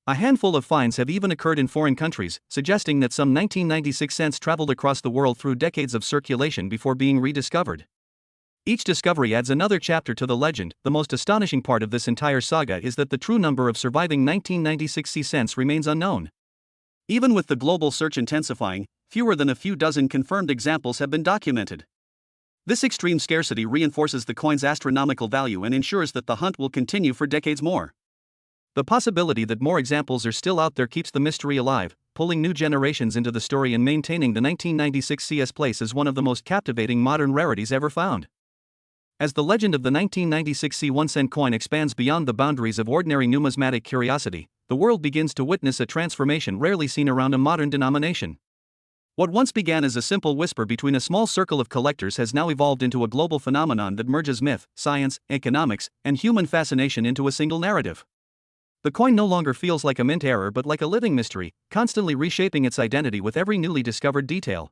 A handful of finds have even occurred in foreign countries, suggesting that some 1996 cents traveled across the world through decades of circulation before being rediscovered. Each discovery adds another chapter to the legend. The most astonishing part of this entire saga is that the true number of surviving 1996 cents remains unknown. Even with the global search intensifying, fewer than a few dozen confirmed examples have been documented. This extreme scarcity reinforces the coin's astronomical value and ensures that the hunt will continue for decades more. The possibility that more examples are still out there keeps the mystery alive, pulling new generations into the story and maintaining the 1996 CS place as one of the most captivating modern rarities ever found. As the legend of the 1996 C1 coin expands beyond the boundaries of ordinary numismatic curiosity, the world begins to witness a transformation rarely seen around a modern denomination. What once began as a simple whisper between a small circle of collectors has now evolved into a global phenomenon that merges myth, science, economics, and human fascination into a single narrative. The coin no longer feels like a mint error but like a living mystery, constantly reshaping its identity with every newly discovered detail.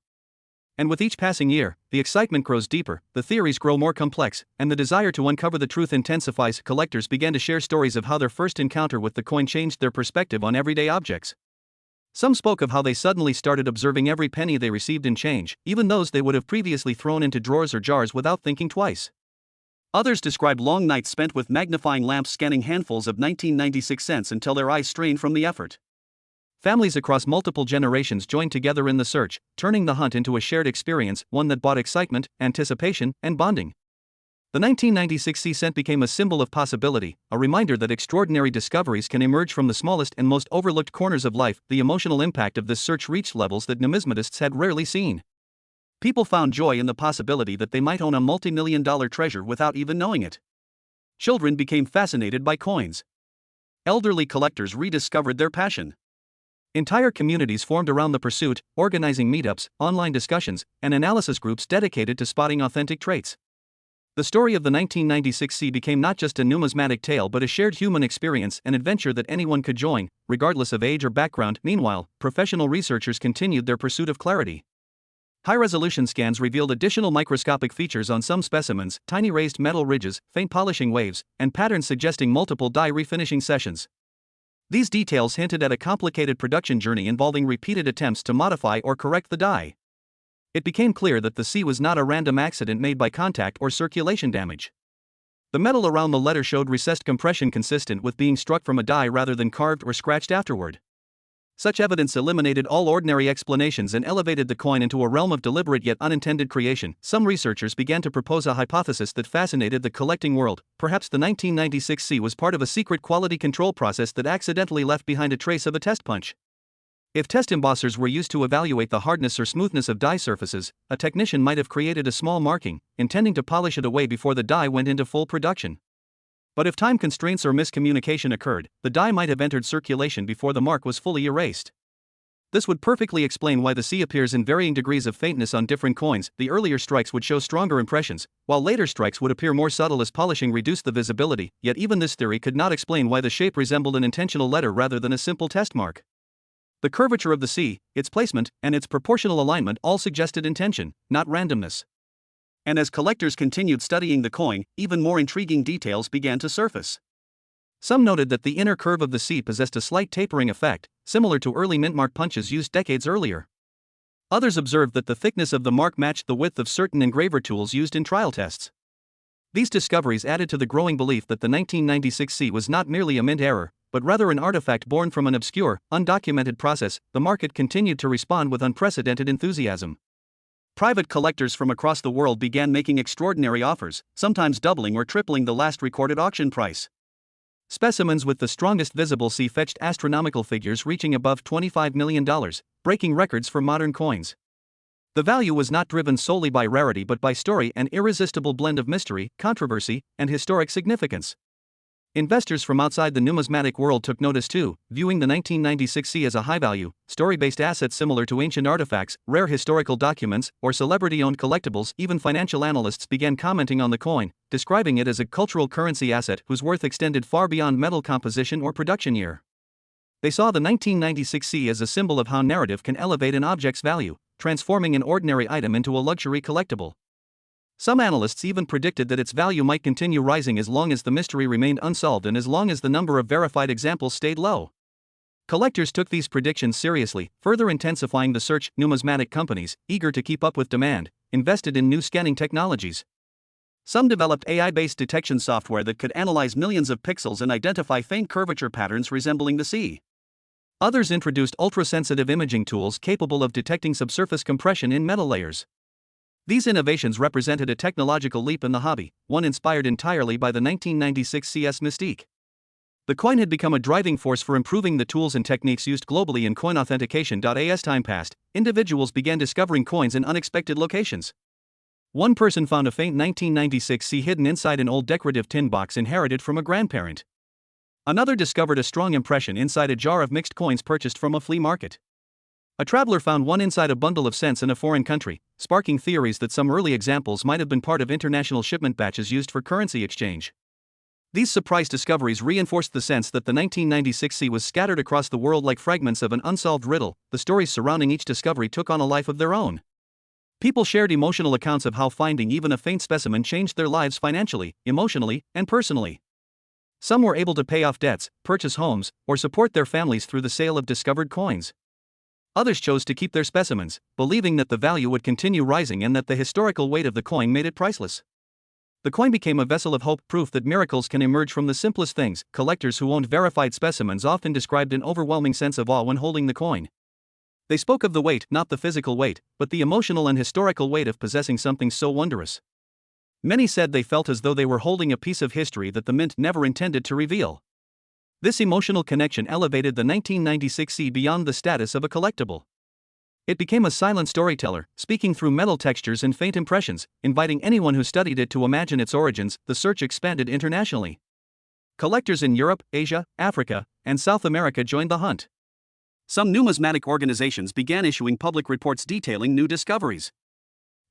And with each passing year, the excitement grows deeper, the theories grow more complex, and the desire to uncover the truth intensifies. Collectors began to share stories of how their first encounter with the coin changed their perspective on everyday objects. Some spoke of how they suddenly started observing every penny they received in change, even those they would have previously thrown into drawers or jars without thinking twice. Others described long nights spent with magnifying lamps scanning handfuls of 1996 cents until their eyes strained from the effort. Families across multiple generations joined together in the search, turning the hunt into a shared experience, one that brought excitement, anticipation, and bonding. The 1996 C-cent became a symbol of possibility, a reminder that extraordinary discoveries can emerge from the smallest and most overlooked corners of life. The emotional impact of this search reached levels that numismatists had rarely seen. People found joy in the possibility that they might own a multi-million-dollar treasure without even knowing it. Children became fascinated by coins. Elderly collectors rediscovered their passion. Entire communities formed around the pursuit, organizing meetups, online discussions, and analysis groups dedicated to spotting authentic traits. The story of the 1996 C became not just a numismatic tale but a shared human experience, an adventure that anyone could join, regardless of age or background. Meanwhile, professional researchers continued their pursuit of clarity. High-resolution scans revealed additional microscopic features on some specimens, tiny raised metal ridges, faint polishing waves, and patterns suggesting multiple die refinishing sessions. These details hinted at a complicated production journey involving repeated attempts to modify or correct the die. It became clear that the C was not a random accident made by contact or circulation damage. The metal around the letter showed recessed compression consistent with being struck from a die rather than carved or scratched afterward. Such evidence eliminated all ordinary explanations and elevated the coin into a realm of deliberate yet unintended creation. Some researchers began to propose a hypothesis that fascinated the collecting world. Perhaps the 1996 C was part of a secret quality control process that accidentally left behind a trace of a test punch. If test embossers were used to evaluate the hardness or smoothness of die surfaces, a technician might have created a small marking, intending to polish it away before the die went into full production. But if time constraints or miscommunication occurred, the die might have entered circulation before the mark was fully erased. This would perfectly explain why the C appears in varying degrees of faintness on different coins. The earlier strikes would show stronger impressions, while later strikes would appear more subtle as polishing reduced the visibility. Yet even this theory could not explain why the shape resembled an intentional letter rather than a simple test mark. The curvature of the C, its placement, and its proportional alignment all suggested intention, not randomness. And as collectors continued studying the coin, even more intriguing details began to surface. Some noted that the inner curve of the C possessed a slight tapering effect, similar to early mint mark punches used decades earlier. Others observed that the thickness of the mark matched the width of certain engraver tools used in trial tests. These discoveries added to the growing belief that the 1996 C was not merely a mint error, but rather an artifact born from an obscure, undocumented process. The market continued to respond with unprecedented enthusiasm. Private collectors from across the world began making extraordinary offers, sometimes doubling or tripling the last recorded auction price. Specimens with the strongest visible C fetched astronomical figures reaching above $25 million, breaking records for modern coins. The value was not driven solely by rarity but by story, an irresistible blend of mystery, controversy, and historic significance. Investors from outside the numismatic world took notice too, viewing the 1996 C as a high-value, story-based asset similar to ancient artifacts, rare historical documents, or celebrity-owned collectibles. Even financial analysts began commenting on the coin, describing it as a cultural currency asset whose worth extended far beyond metal composition or production year. They saw the 1996 C as a symbol of how narrative can elevate an object's value, transforming an ordinary item into a luxury collectible. Some analysts even predicted that its value might continue rising as long as the mystery remained unsolved and as long as the number of verified examples stayed low. Collectors took these predictions seriously, further intensifying the search. Numismatic companies, eager to keep up with demand, invested in new scanning technologies. Some developed AI-based detection software that could analyze millions of pixels and identify faint curvature patterns resembling the sea. Others introduced ultra-sensitive imaging tools capable of detecting subsurface compression in metal layers. These innovations represented a technological leap in the hobby, one inspired entirely by the 1996 CS mystique. The coin had become a driving force for improving the tools and techniques used globally in coin authentication. As time passed, individuals began discovering coins in unexpected locations. One person found a faint 1996 C hidden inside an old decorative tin box inherited from a grandparent. Another discovered a strong impression inside a jar of mixed coins purchased from a flea market. A traveler found one inside a bundle of cents in a foreign country, sparking theories that some early examples might have been part of international shipment batches used for currency exchange. These surprise discoveries reinforced the sense that the 1996 C was scattered across the world like fragments of an unsolved riddle. The stories surrounding each discovery took on a life of their own. People shared emotional accounts of how finding even a faint specimen changed their lives financially, emotionally, and personally. Some were able to pay off debts, purchase homes, or support their families through the sale of discovered coins. Others chose to keep their specimens, believing that the value would continue rising and that the historical weight of the coin made it priceless. The coin became a vessel of hope, proof that miracles can emerge from the simplest things. Collectors who owned verified specimens often described an overwhelming sense of awe when holding the coin. They spoke of the weight, not the physical weight, but the emotional and historical weight of possessing something so wondrous. Many said they felt as though they were holding a piece of history that the mint never intended to reveal. This emotional connection elevated the 1996 C beyond the status of a collectible. It became a silent storyteller, speaking through metal textures and faint impressions, inviting anyone who studied it to imagine its origins. The search expanded internationally. Collectors in Europe, Asia, Africa, and South America joined the hunt. Some numismatic organizations began issuing public reports detailing new discoveries.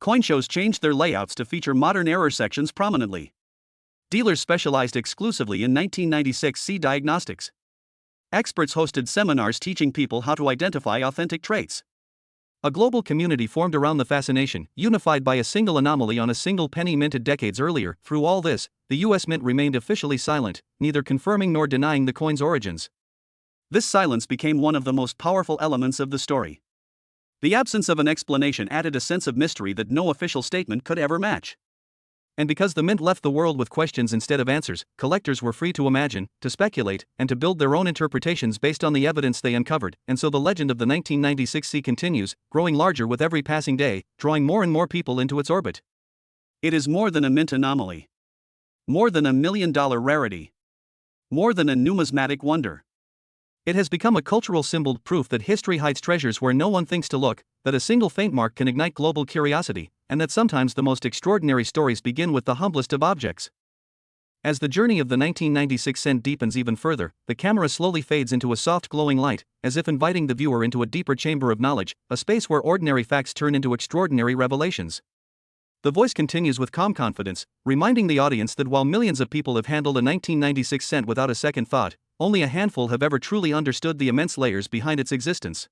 Coin shows changed their layouts to feature modern error sections prominently. Dealers specialized exclusively in 1996 C diagnostics. Experts hosted seminars teaching people how to identify authentic traits. A global community formed around the fascination, unified by a single anomaly on a single penny minted decades earlier. Through all this, the US Mint remained officially silent, neither confirming nor denying the coin's origins. This silence became one of the most powerful elements of the story. The absence of an explanation added a sense of mystery that no official statement could ever match. And because the mint left the world with questions instead of answers, collectors were free to imagine, to speculate, and to build their own interpretations based on the evidence they uncovered. And so the legend of the 1996 C continues, growing larger with every passing day, drawing more and more people into its orbit. It is more than a mint anomaly. More than $1 million rarity. More than a numismatic wonder. It has become a cultural symbol, proof that history hides treasures where no one thinks to look, that a single faint mark can ignite global curiosity, and that sometimes the most extraordinary stories begin with the humblest of objects. As the journey of the 1996 cent deepens even further, the camera slowly fades into a soft glowing light, as if inviting the viewer into a deeper chamber of knowledge, a space where ordinary facts turn into extraordinary revelations. The voice continues with calm confidence, reminding the audience that while millions of people have handled a 1996 cent without a second thought, only a handful have ever truly understood the immense layers behind its existence.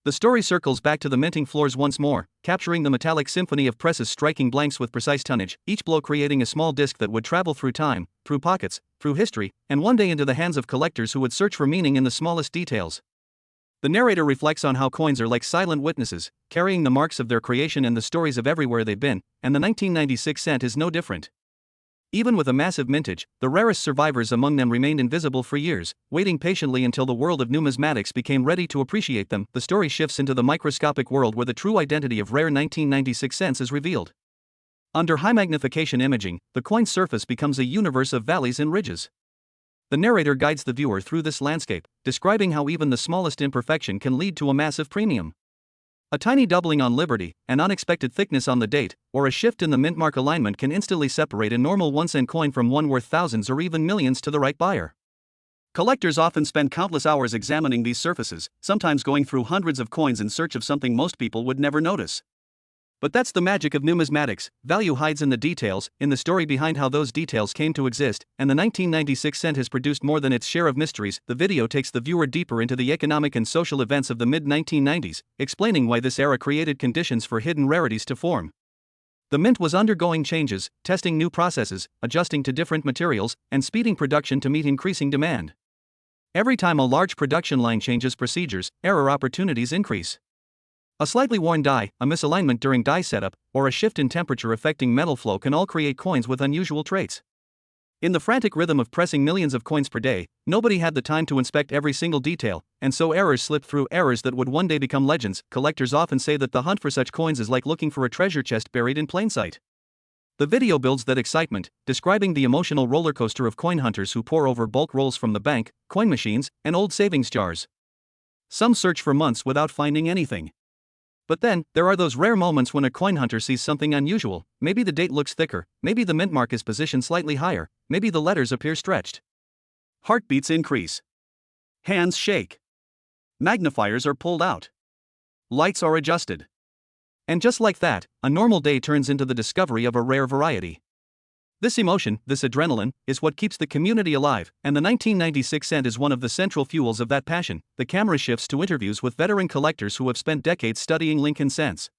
The story circles back to the minting floors once more, capturing the metallic symphony of presses striking blanks with precise tonnage, each blow creating a small disc that would travel through time, through pockets, through history, and one day into the hands of collectors who would search for meaning in the smallest details. The narrator reflects on how coins are like silent witnesses, carrying the marks of their creation and the stories of everywhere they've been, and the 1996 cent is no different. Even with a massive mintage, the rarest survivors among them remained invisible for years, waiting patiently until the world of numismatics became ready to appreciate them. The story shifts into the microscopic world where the true identity of rare 1996 cents is revealed. Under high magnification imaging, the coin's surface becomes a universe of valleys and ridges. The narrator guides the viewer through this landscape, describing how even the smallest imperfection can lead to a massive premium. A tiny doubling on Liberty, an unexpected thickness on the date, or a shift in the mint mark alignment can instantly separate a normal 1-cent coin from one worth thousands or even millions to the right buyer. Collectors often spend countless hours examining these surfaces, sometimes going through hundreds of coins in search of something most people would never notice. But that's the magic of numismatics. Value hides in the details, in the story behind how those details came to exist, and the 1996 cent has produced more than its share of mysteries. The video takes the viewer deeper into the economic and social events of the mid-1990s, explaining why this era created conditions for hidden rarities to form. The mint was undergoing changes, testing new processes, adjusting to different materials, and speeding production to meet increasing demand. Every time a large production line changes procedures, error opportunities increase. A slightly worn die, a misalignment during die setup, or a shift in temperature affecting metal flow can all create coins with unusual traits. In the frantic rhythm of pressing millions of coins per day, nobody had the time to inspect every single detail, and so errors slipped through, errors that would one day become legends. Collectors often say that the hunt for such coins is like looking for a treasure chest buried in plain sight. The video builds that excitement, describing the emotional rollercoaster of coin hunters who pore over bulk rolls from the bank, coin machines, and old savings jars. Some search for months without finding anything. But then, there are those rare moments when a coin hunter sees something unusual. Maybe the date looks thicker, maybe the mint mark is positioned slightly higher, maybe the letters appear stretched. Heartbeats increase. Hands shake. Magnifiers are pulled out. Lights are adjusted. And just like that, a normal day turns into the discovery of a rare variety. This emotion, this adrenaline, is what keeps the community alive, and the 1996 cent is one of the central fuels of that passion. The camera shifts to interviews with veteran collectors who have spent decades studying Lincoln cents.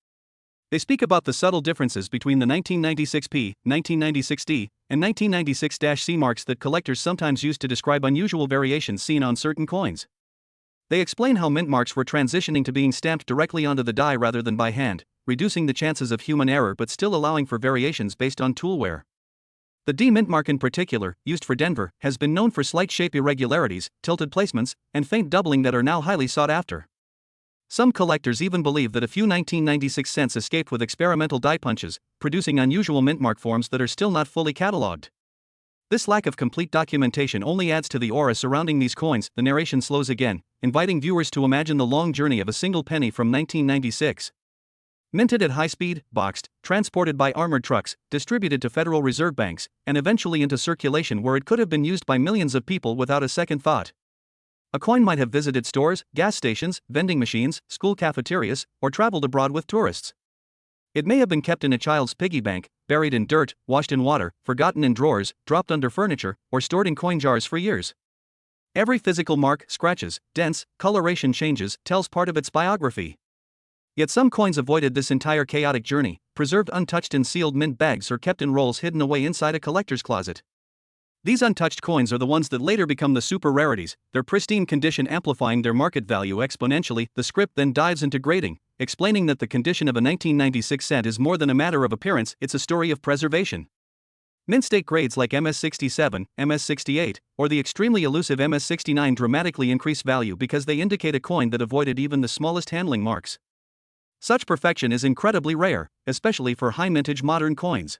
They speak about the subtle differences between the 1996P, 1996D, and 1996-C marks that collectors sometimes use to describe unusual variations seen on certain coins. They explain how mint marks were transitioning to being stamped directly onto the die rather than by hand, reducing the chances of human error but still allowing for variations based on tool wear. The D mint mark in particular, used for Denver, has been known for slight shape irregularities, tilted placements, and faint doubling that are now highly sought after. Some collectors even believe that a few 1996 cents escaped with experimental die punches, producing unusual mint mark forms that are still not fully catalogued. This lack of complete documentation only adds to the aura surrounding these coins. The narration slows again, inviting viewers to imagine the long journey of a single penny from 1996. Minted at high speed, boxed, transported by armored trucks, distributed to Federal Reserve banks, and eventually into circulation where it could have been used by millions of people without a second thought. A coin might have visited stores, gas stations, vending machines, school cafeterias, or traveled abroad with tourists. It may have been kept in a child's piggy bank, buried in dirt, washed in water, forgotten in drawers, dropped under furniture, or stored in coin jars for years. Every physical mark, scratches, dents, coloration changes, tells part of its biography. Yet some coins avoided this entire chaotic journey, preserved untouched in sealed mint bags or kept in rolls hidden away inside a collector's closet. These untouched coins are the ones that later become the super rarities, their pristine condition amplifying their market value exponentially. The script then dives into grading, explaining that the condition of a 1996 cent is more than a matter of appearance, it's a story of preservation. Mint state grades like MS67, MS68, or the extremely elusive MS69 dramatically increase value because they indicate a coin that avoided even the smallest handling marks. Such perfection is incredibly rare, especially for high-mintage modern coins.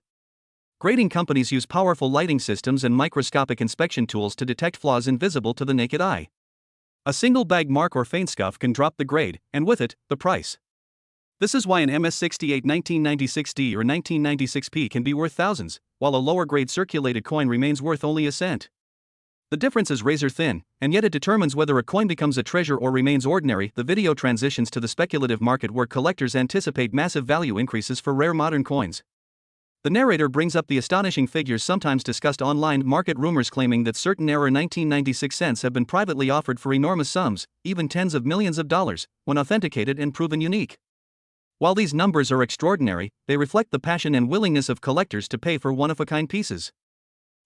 Grading companies use powerful lighting systems and microscopic inspection tools to detect flaws invisible to the naked eye. A single bag mark or faint scuff can drop the grade, and with it, the price. This is why an MS68 1996D or 1996P can be worth thousands, while a lower-grade circulated coin remains worth only a cent. The difference is razor thin, and yet it determines whether a coin becomes a treasure or remains ordinary. The video transitions to the speculative market where collectors anticipate massive value increases for rare modern coins. The narrator brings up the astonishing figures sometimes discussed online, market rumors claiming that certain era 1996 cents have been privately offered for enormous sums, even tens of millions of dollars, when authenticated and proven unique. While these numbers are extraordinary, they reflect the passion and willingness of collectors to pay for one-of-a-kind pieces.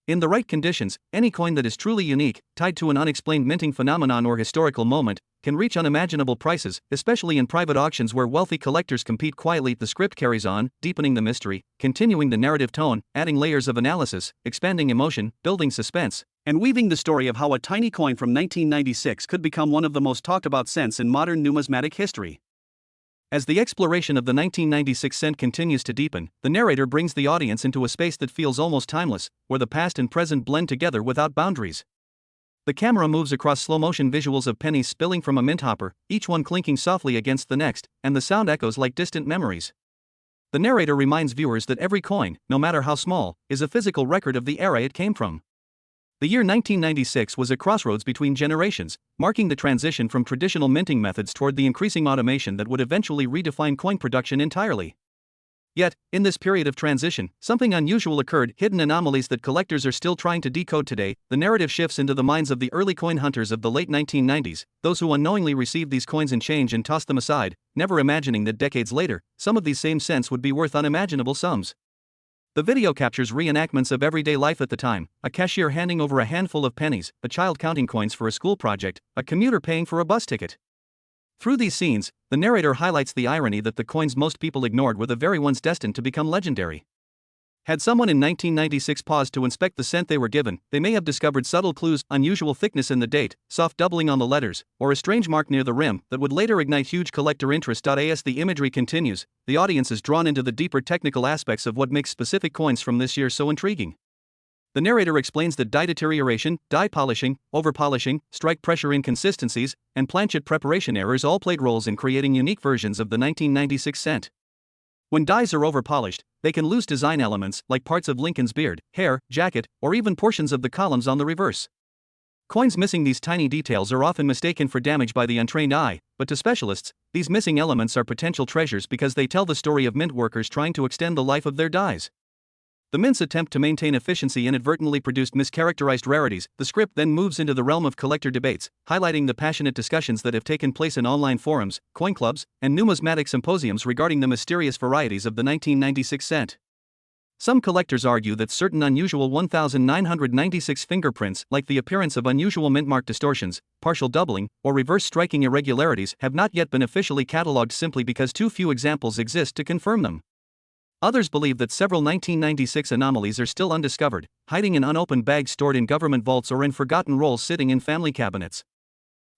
In the right conditions, any coin that is truly unique, tied to an unexplained minting phenomenon or historical moment, can reach unimaginable prices, especially in private auctions where wealthy collectors compete quietly. The script carries on, deepening the mystery, continuing the narrative tone, adding layers of analysis, expanding emotion, building suspense, and weaving the story of how a tiny coin from 1996 could become one of the most talked about cents in modern numismatic history. As the exploration of the 1996 cent continues to deepen, the narrator brings the audience into a space that feels almost timeless, where the past and present blend together without boundaries. The camera moves across slow-motion visuals of pennies spilling from a mint hopper, each one clinking softly against the next, and the sound echoes like distant memories. The narrator reminds viewers that every coin, no matter how small, is a physical record of the era it came from. The year 1996 was a crossroads between generations, marking the transition from traditional minting methods toward the increasing automation that would eventually redefine coin production entirely. Yet, in this period of transition, something unusual occurred, hidden anomalies that collectors are still trying to decode today. The narrative shifts into the minds of the early coin hunters of the late 1990s, those who unknowingly received these coins in change and tossed them aside, never imagining that decades later, some of these same cents would be worth unimaginable sums. The video captures reenactments of everyday life at the time: a cashier handing over a handful of pennies, a child counting coins for a school project, a commuter paying for a bus ticket. Through these scenes, the narrator highlights the irony that the coins most people ignored were the very ones destined to become legendary. Had someone in 1996 paused to inspect the cent they were given, they may have discovered subtle clues: unusual thickness in the date, soft doubling on the letters, or a strange mark near the rim that would later ignite huge collector interest. As the imagery continues, the audience is drawn into the deeper technical aspects of what makes specific coins from this year so intriguing. The narrator explains that die deterioration, die polishing, overpolishing, strike pressure inconsistencies, and planchet preparation errors all played roles in creating unique versions of the 1996 cent. When dies are overpolished, they can lose design elements like parts of Lincoln's beard, hair, jacket, or even portions of the columns on the reverse. Coins missing these tiny details are often mistaken for damage by the untrained eye, but to specialists, these missing elements are potential treasures because they tell the story of mint workers trying to extend the life of their dies. The mint's attempt to maintain efficiency inadvertently produced mischaracterized rarities. The script then moves into the realm of collector debates, highlighting the passionate discussions that have taken place in online forums, coin clubs, and numismatic symposiums regarding the mysterious varieties of the 1996 cent. Some collectors argue that certain unusual 1996 fingerprints, like the appearance of unusual mint mark distortions, partial doubling, or reverse striking irregularities, have not yet been officially catalogued simply because too few examples exist to confirm them. Others believe that several 1996 anomalies are still undiscovered, hiding in unopened bags stored in government vaults or in forgotten rolls sitting in family cabinets.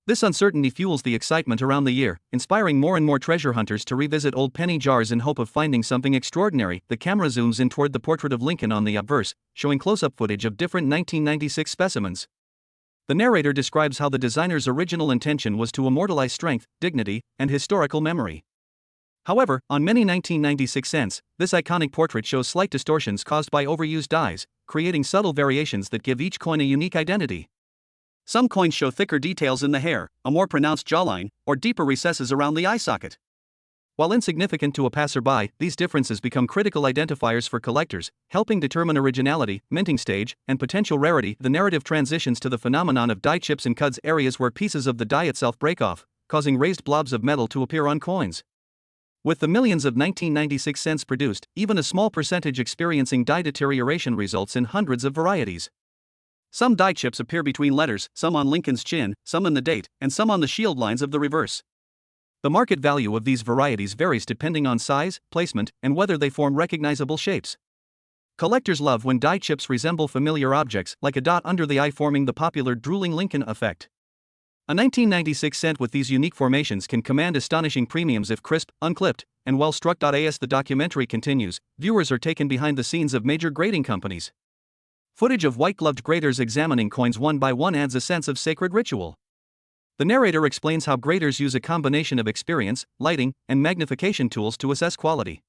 This uncertainty fuels the excitement around the year, inspiring more and more treasure hunters to revisit old penny jars in hope of finding something extraordinary. The camera zooms in toward the portrait of Lincoln on the obverse, showing close-up footage of different 1996 specimens. The narrator describes how the designer's original intention was to immortalize strength, dignity, and historical memory. However, on many 1996 cents, this iconic portrait shows slight distortions caused by overused dies, creating subtle variations that give each coin a unique identity. Some coins show thicker details in the hair, a more pronounced jawline, or deeper recesses around the eye socket. While insignificant to a passerby, these differences become critical identifiers for collectors, helping determine originality, minting stage, and potential rarity. The narrative transitions to the phenomenon of die chips and cuds, areas where pieces of the die itself break off, causing raised blobs of metal to appear on coins. With the millions of 1996 cents produced, even a small percentage experiencing die deterioration results in hundreds of varieties. Some die chips appear between letters, some on Lincoln's chin, some in the date, and some on the shield lines of the reverse. The market value of these varieties varies depending on size, placement, and whether they form recognizable shapes. Collectors love when die chips resemble familiar objects, like a dot under the eye forming the popular drooling Lincoln effect. A 1996 cent with these unique formations can command astonishing premiums if crisp, unclipped, and well struck. As the documentary continues, viewers are taken behind the scenes of major grading companies. Footage of white-gloved graders examining coins one by one adds a sense of sacred ritual. The narrator explains how graders use a combination of experience, lighting, and magnification tools to assess quality.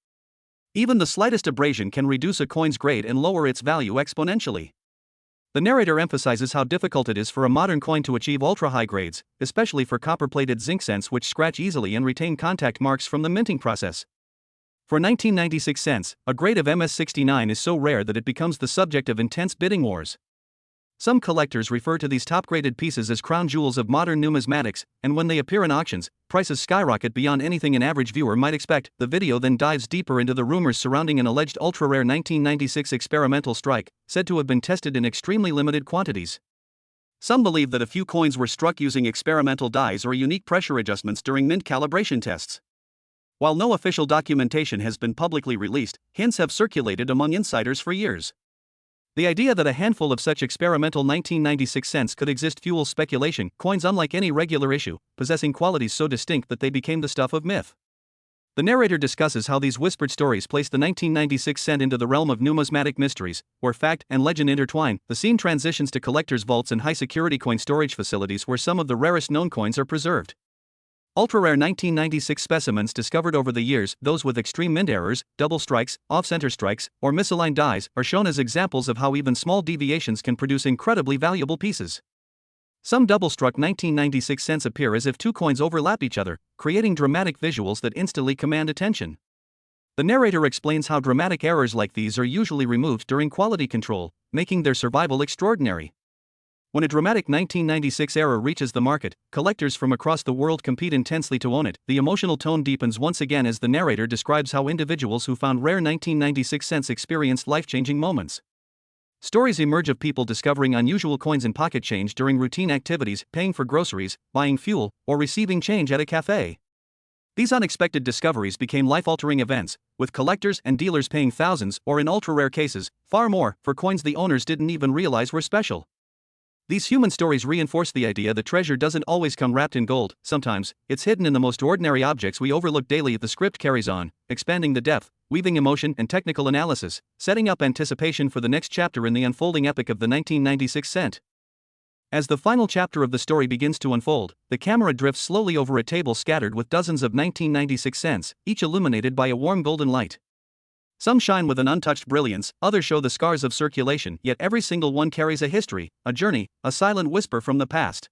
Even the slightest abrasion can reduce a coin's grade and lower its value exponentially. The narrator emphasizes how difficult it is for a modern coin to achieve ultra-high grades, especially for copper-plated zinc cents which scratch easily and retain contact marks from the minting process. For 1996 cents, a grade of MS69 is so rare that it becomes the subject of intense bidding wars. Some collectors refer to these top-graded pieces as crown jewels of modern numismatics, and when they appear in auctions, prices skyrocket beyond anything an average viewer might expect. The video then dives deeper into the rumors surrounding an alleged ultra-rare 1996 experimental strike, said to have been tested in extremely limited quantities. Some believe that a few coins were struck using experimental dies or unique pressure adjustments during mint calibration tests. While no official documentation has been publicly released, hints have circulated among insiders for years. The idea that a handful of such experimental 1996 cents could exist fuels speculation. Coins unlike any regular issue, possessing qualities so distinct that they became the stuff of myth. The narrator discusses how these whispered stories place the 1996 cent into the realm of numismatic mysteries, where fact and legend intertwine. The scene transitions to collectors' vaults and high-security coin storage facilities where some of the rarest known coins are preserved. Ultra-rare 1996 specimens discovered over the years, those with extreme mint errors, double strikes, off-center strikes, or misaligned dies, are shown as examples of how even small deviations can produce incredibly valuable pieces. Some double-struck 1996 cents appear as if two coins overlap each other, creating dramatic visuals that instantly command attention. The narrator explains how dramatic errors like these are usually removed during quality control, making their survival extraordinary. When a dramatic 1996 error reaches the market, collectors from across the world compete intensely to own it. The emotional tone deepens once again as the narrator describes how individuals who found rare 1996 cents experienced life-changing moments. Stories emerge of people discovering unusual coins in pocket change during routine activities, paying for groceries, buying fuel, or receiving change at a cafe. These unexpected discoveries became life-altering events, with collectors and dealers paying thousands, or in ultra-rare cases, far more, for coins the owners didn't even realize were special. These human stories reinforce the idea that treasure doesn't always come wrapped in gold. Sometimes, it's hidden in the most ordinary objects we overlook daily. The script carries on, expanding the depth, weaving emotion and technical analysis, setting up anticipation for the next chapter in the unfolding epic of the 1996 cent. As the final chapter of the story begins to unfold, the camera drifts slowly over a table scattered with dozens of 1996 cents, each illuminated by a warm golden light. Some shine with an untouched brilliance, others show the scars of circulation, yet every single one carries a history, a journey, a silent whisper from the past.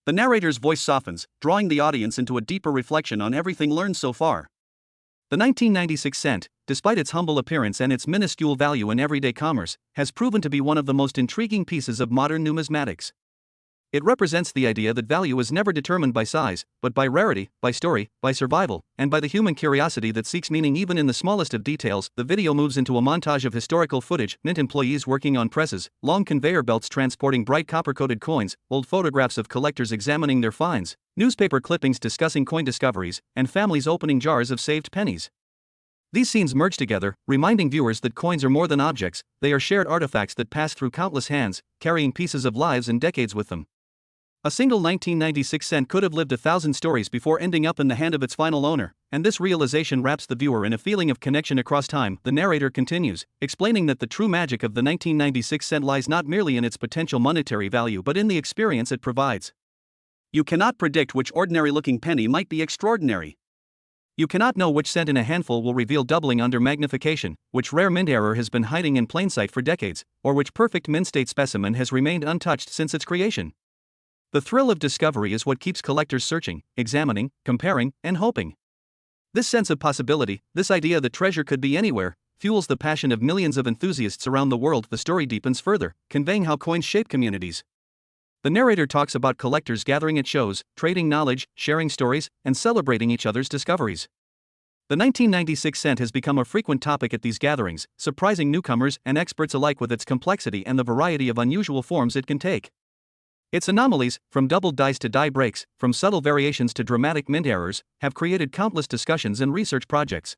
The narrator's voice softens, drawing the audience into a deeper reflection on everything learned so far. The 1996 cent, despite its humble appearance and its minuscule value in everyday commerce, has proven to be one of the most intriguing pieces of modern numismatics. It represents the idea that value is never determined by size, but by rarity, by story, by survival, and by the human curiosity that seeks meaning even in the smallest of details. The video moves into a montage of historical footage, mint employees working on presses, long conveyor belts transporting bright copper-coated coins, old photographs of collectors examining their finds, newspaper clippings discussing coin discoveries, and families opening jars of saved pennies. These scenes merge together, reminding viewers that coins are more than objects, they are shared artifacts that pass through countless hands, carrying pieces of lives and decades with them. A single 1996 cent could have lived 1,000 stories before ending up in the hand of its final owner, and this realization wraps the viewer in a feeling of connection across time. The narrator continues, explaining that the true magic of the 1996 cent lies not merely in its potential monetary value but in the experience it provides. You cannot predict which ordinary-looking penny might be extraordinary. You cannot know which cent in a handful will reveal doubling under magnification, which rare mint error has been hiding in plain sight for decades, or which perfect mint-state specimen has remained untouched since its creation. The thrill of discovery is what keeps collectors searching, examining, comparing, and hoping. This sense of possibility, this idea that treasure could be anywhere, fuels the passion of millions of enthusiasts around the world. The story deepens further, conveying how coins shape communities. The narrator talks about collectors gathering at shows, trading knowledge, sharing stories, and celebrating each other's discoveries. The 1996 cent has become a frequent topic at these gatherings, surprising newcomers and experts alike with its complexity and the variety of unusual forms it can take. Its anomalies, from doubled dice to die breaks, from subtle variations to dramatic mint errors, have created countless discussions and research projects.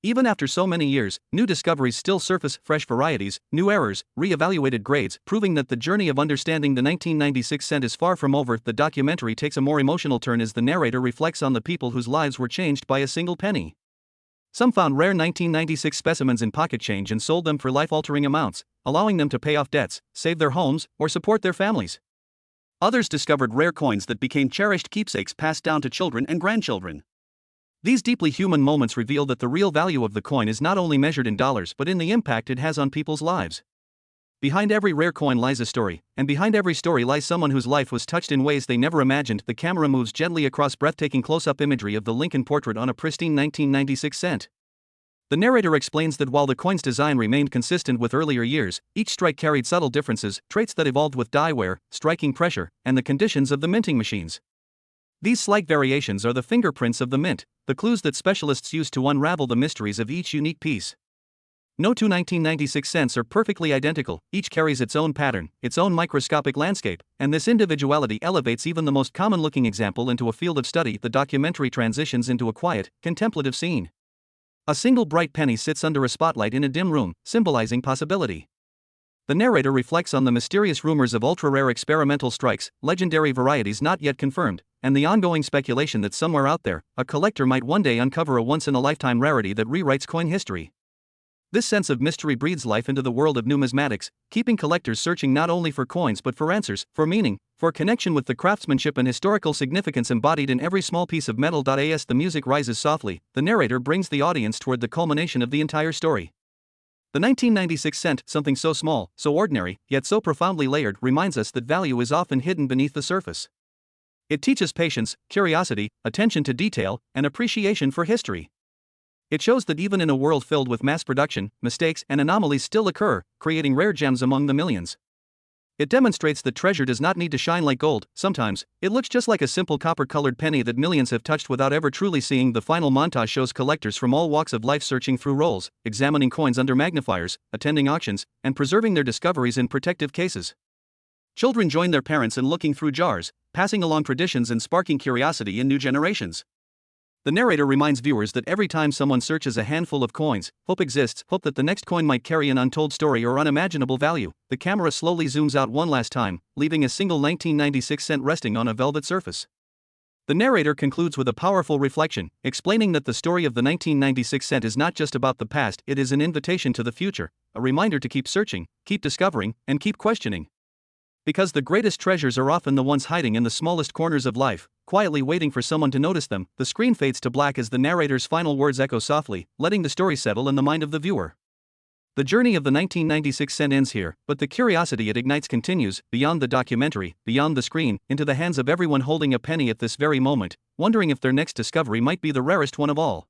Even after so many years, new discoveries still surface, fresh varieties, new errors, re-evaluated grades, proving that the journey of understanding the 1996 cent is far from over. The documentary takes a more emotional turn as the narrator reflects on the people whose lives were changed by a single penny. Some found rare 1996 specimens in pocket change and sold them for life-altering amounts, allowing them to pay off debts, save their homes, or support their families. Others discovered rare coins that became cherished keepsakes passed down to children and grandchildren. These deeply human moments reveal that the real value of the coin is not only measured in dollars but in the impact it has on people's lives. Behind every rare coin lies a story, and behind every story lies someone whose life was touched in ways they never imagined. The camera moves gently across breathtaking close-up imagery of the Lincoln portrait on a pristine 1996 cent. The narrator explains that while the coin's design remained consistent with earlier years, each strike carried subtle differences, traits that evolved with die wear, striking pressure, and the conditions of the minting machines. These slight variations are the fingerprints of the mint, the clues that specialists use to unravel the mysteries of each unique piece. No two 1996 cents are perfectly identical, each carries its own pattern, its own microscopic landscape, and this individuality elevates even the most common-looking example into a field of study. The documentary transitions into a quiet, contemplative scene. A single bright penny sits under a spotlight in a dim room, symbolizing possibility. The narrator reflects on the mysterious rumors of ultra-rare experimental strikes, legendary varieties not yet confirmed, and the ongoing speculation that somewhere out there, a collector might one day uncover a once-in-a-lifetime rarity that rewrites coin history. This sense of mystery breathes life into the world of numismatics, keeping collectors searching not only for coins but for answers, for meaning, for connection with the craftsmanship and historical significance embodied in every small piece of metal. As the music rises softly, the narrator brings the audience toward the culmination of the entire story. The 1996 cent, something so small, so ordinary, yet so profoundly layered, reminds us that value is often hidden beneath the surface. It teaches patience, curiosity, attention to detail, and appreciation for history. It shows that even in a world filled with mass production, mistakes and anomalies still occur, creating rare gems among the millions. It demonstrates that treasure does not need to shine like gold. Sometimes, it looks just like a simple copper-colored penny that millions have touched without ever truly seeing. The final montage shows collectors from all walks of life searching through rolls, examining coins under magnifiers, attending auctions, and preserving their discoveries in protective cases. Children join their parents in looking through jars, passing along traditions and sparking curiosity in new generations. The narrator reminds viewers that every time someone searches a handful of coins, hope exists, hope that the next coin might carry an untold story or unimaginable value. The camera slowly zooms out one last time, leaving a single 1996 cent resting on a velvet surface. The narrator concludes with a powerful reflection, explaining that the story of the 1996 cent is not just about the past, it is an invitation to the future, a reminder to keep searching, keep discovering, and keep questioning. Because the greatest treasures are often the ones hiding in the smallest corners of life, quietly waiting for someone to notice them. The screen fades to black as the narrator's final words echo softly, letting the story settle in the mind of the viewer. The journey of the 1996 cent ends here, but the curiosity it ignites continues, beyond the documentary, beyond the screen, into the hands of everyone holding a penny at this very moment, wondering if their next discovery might be the rarest one of all.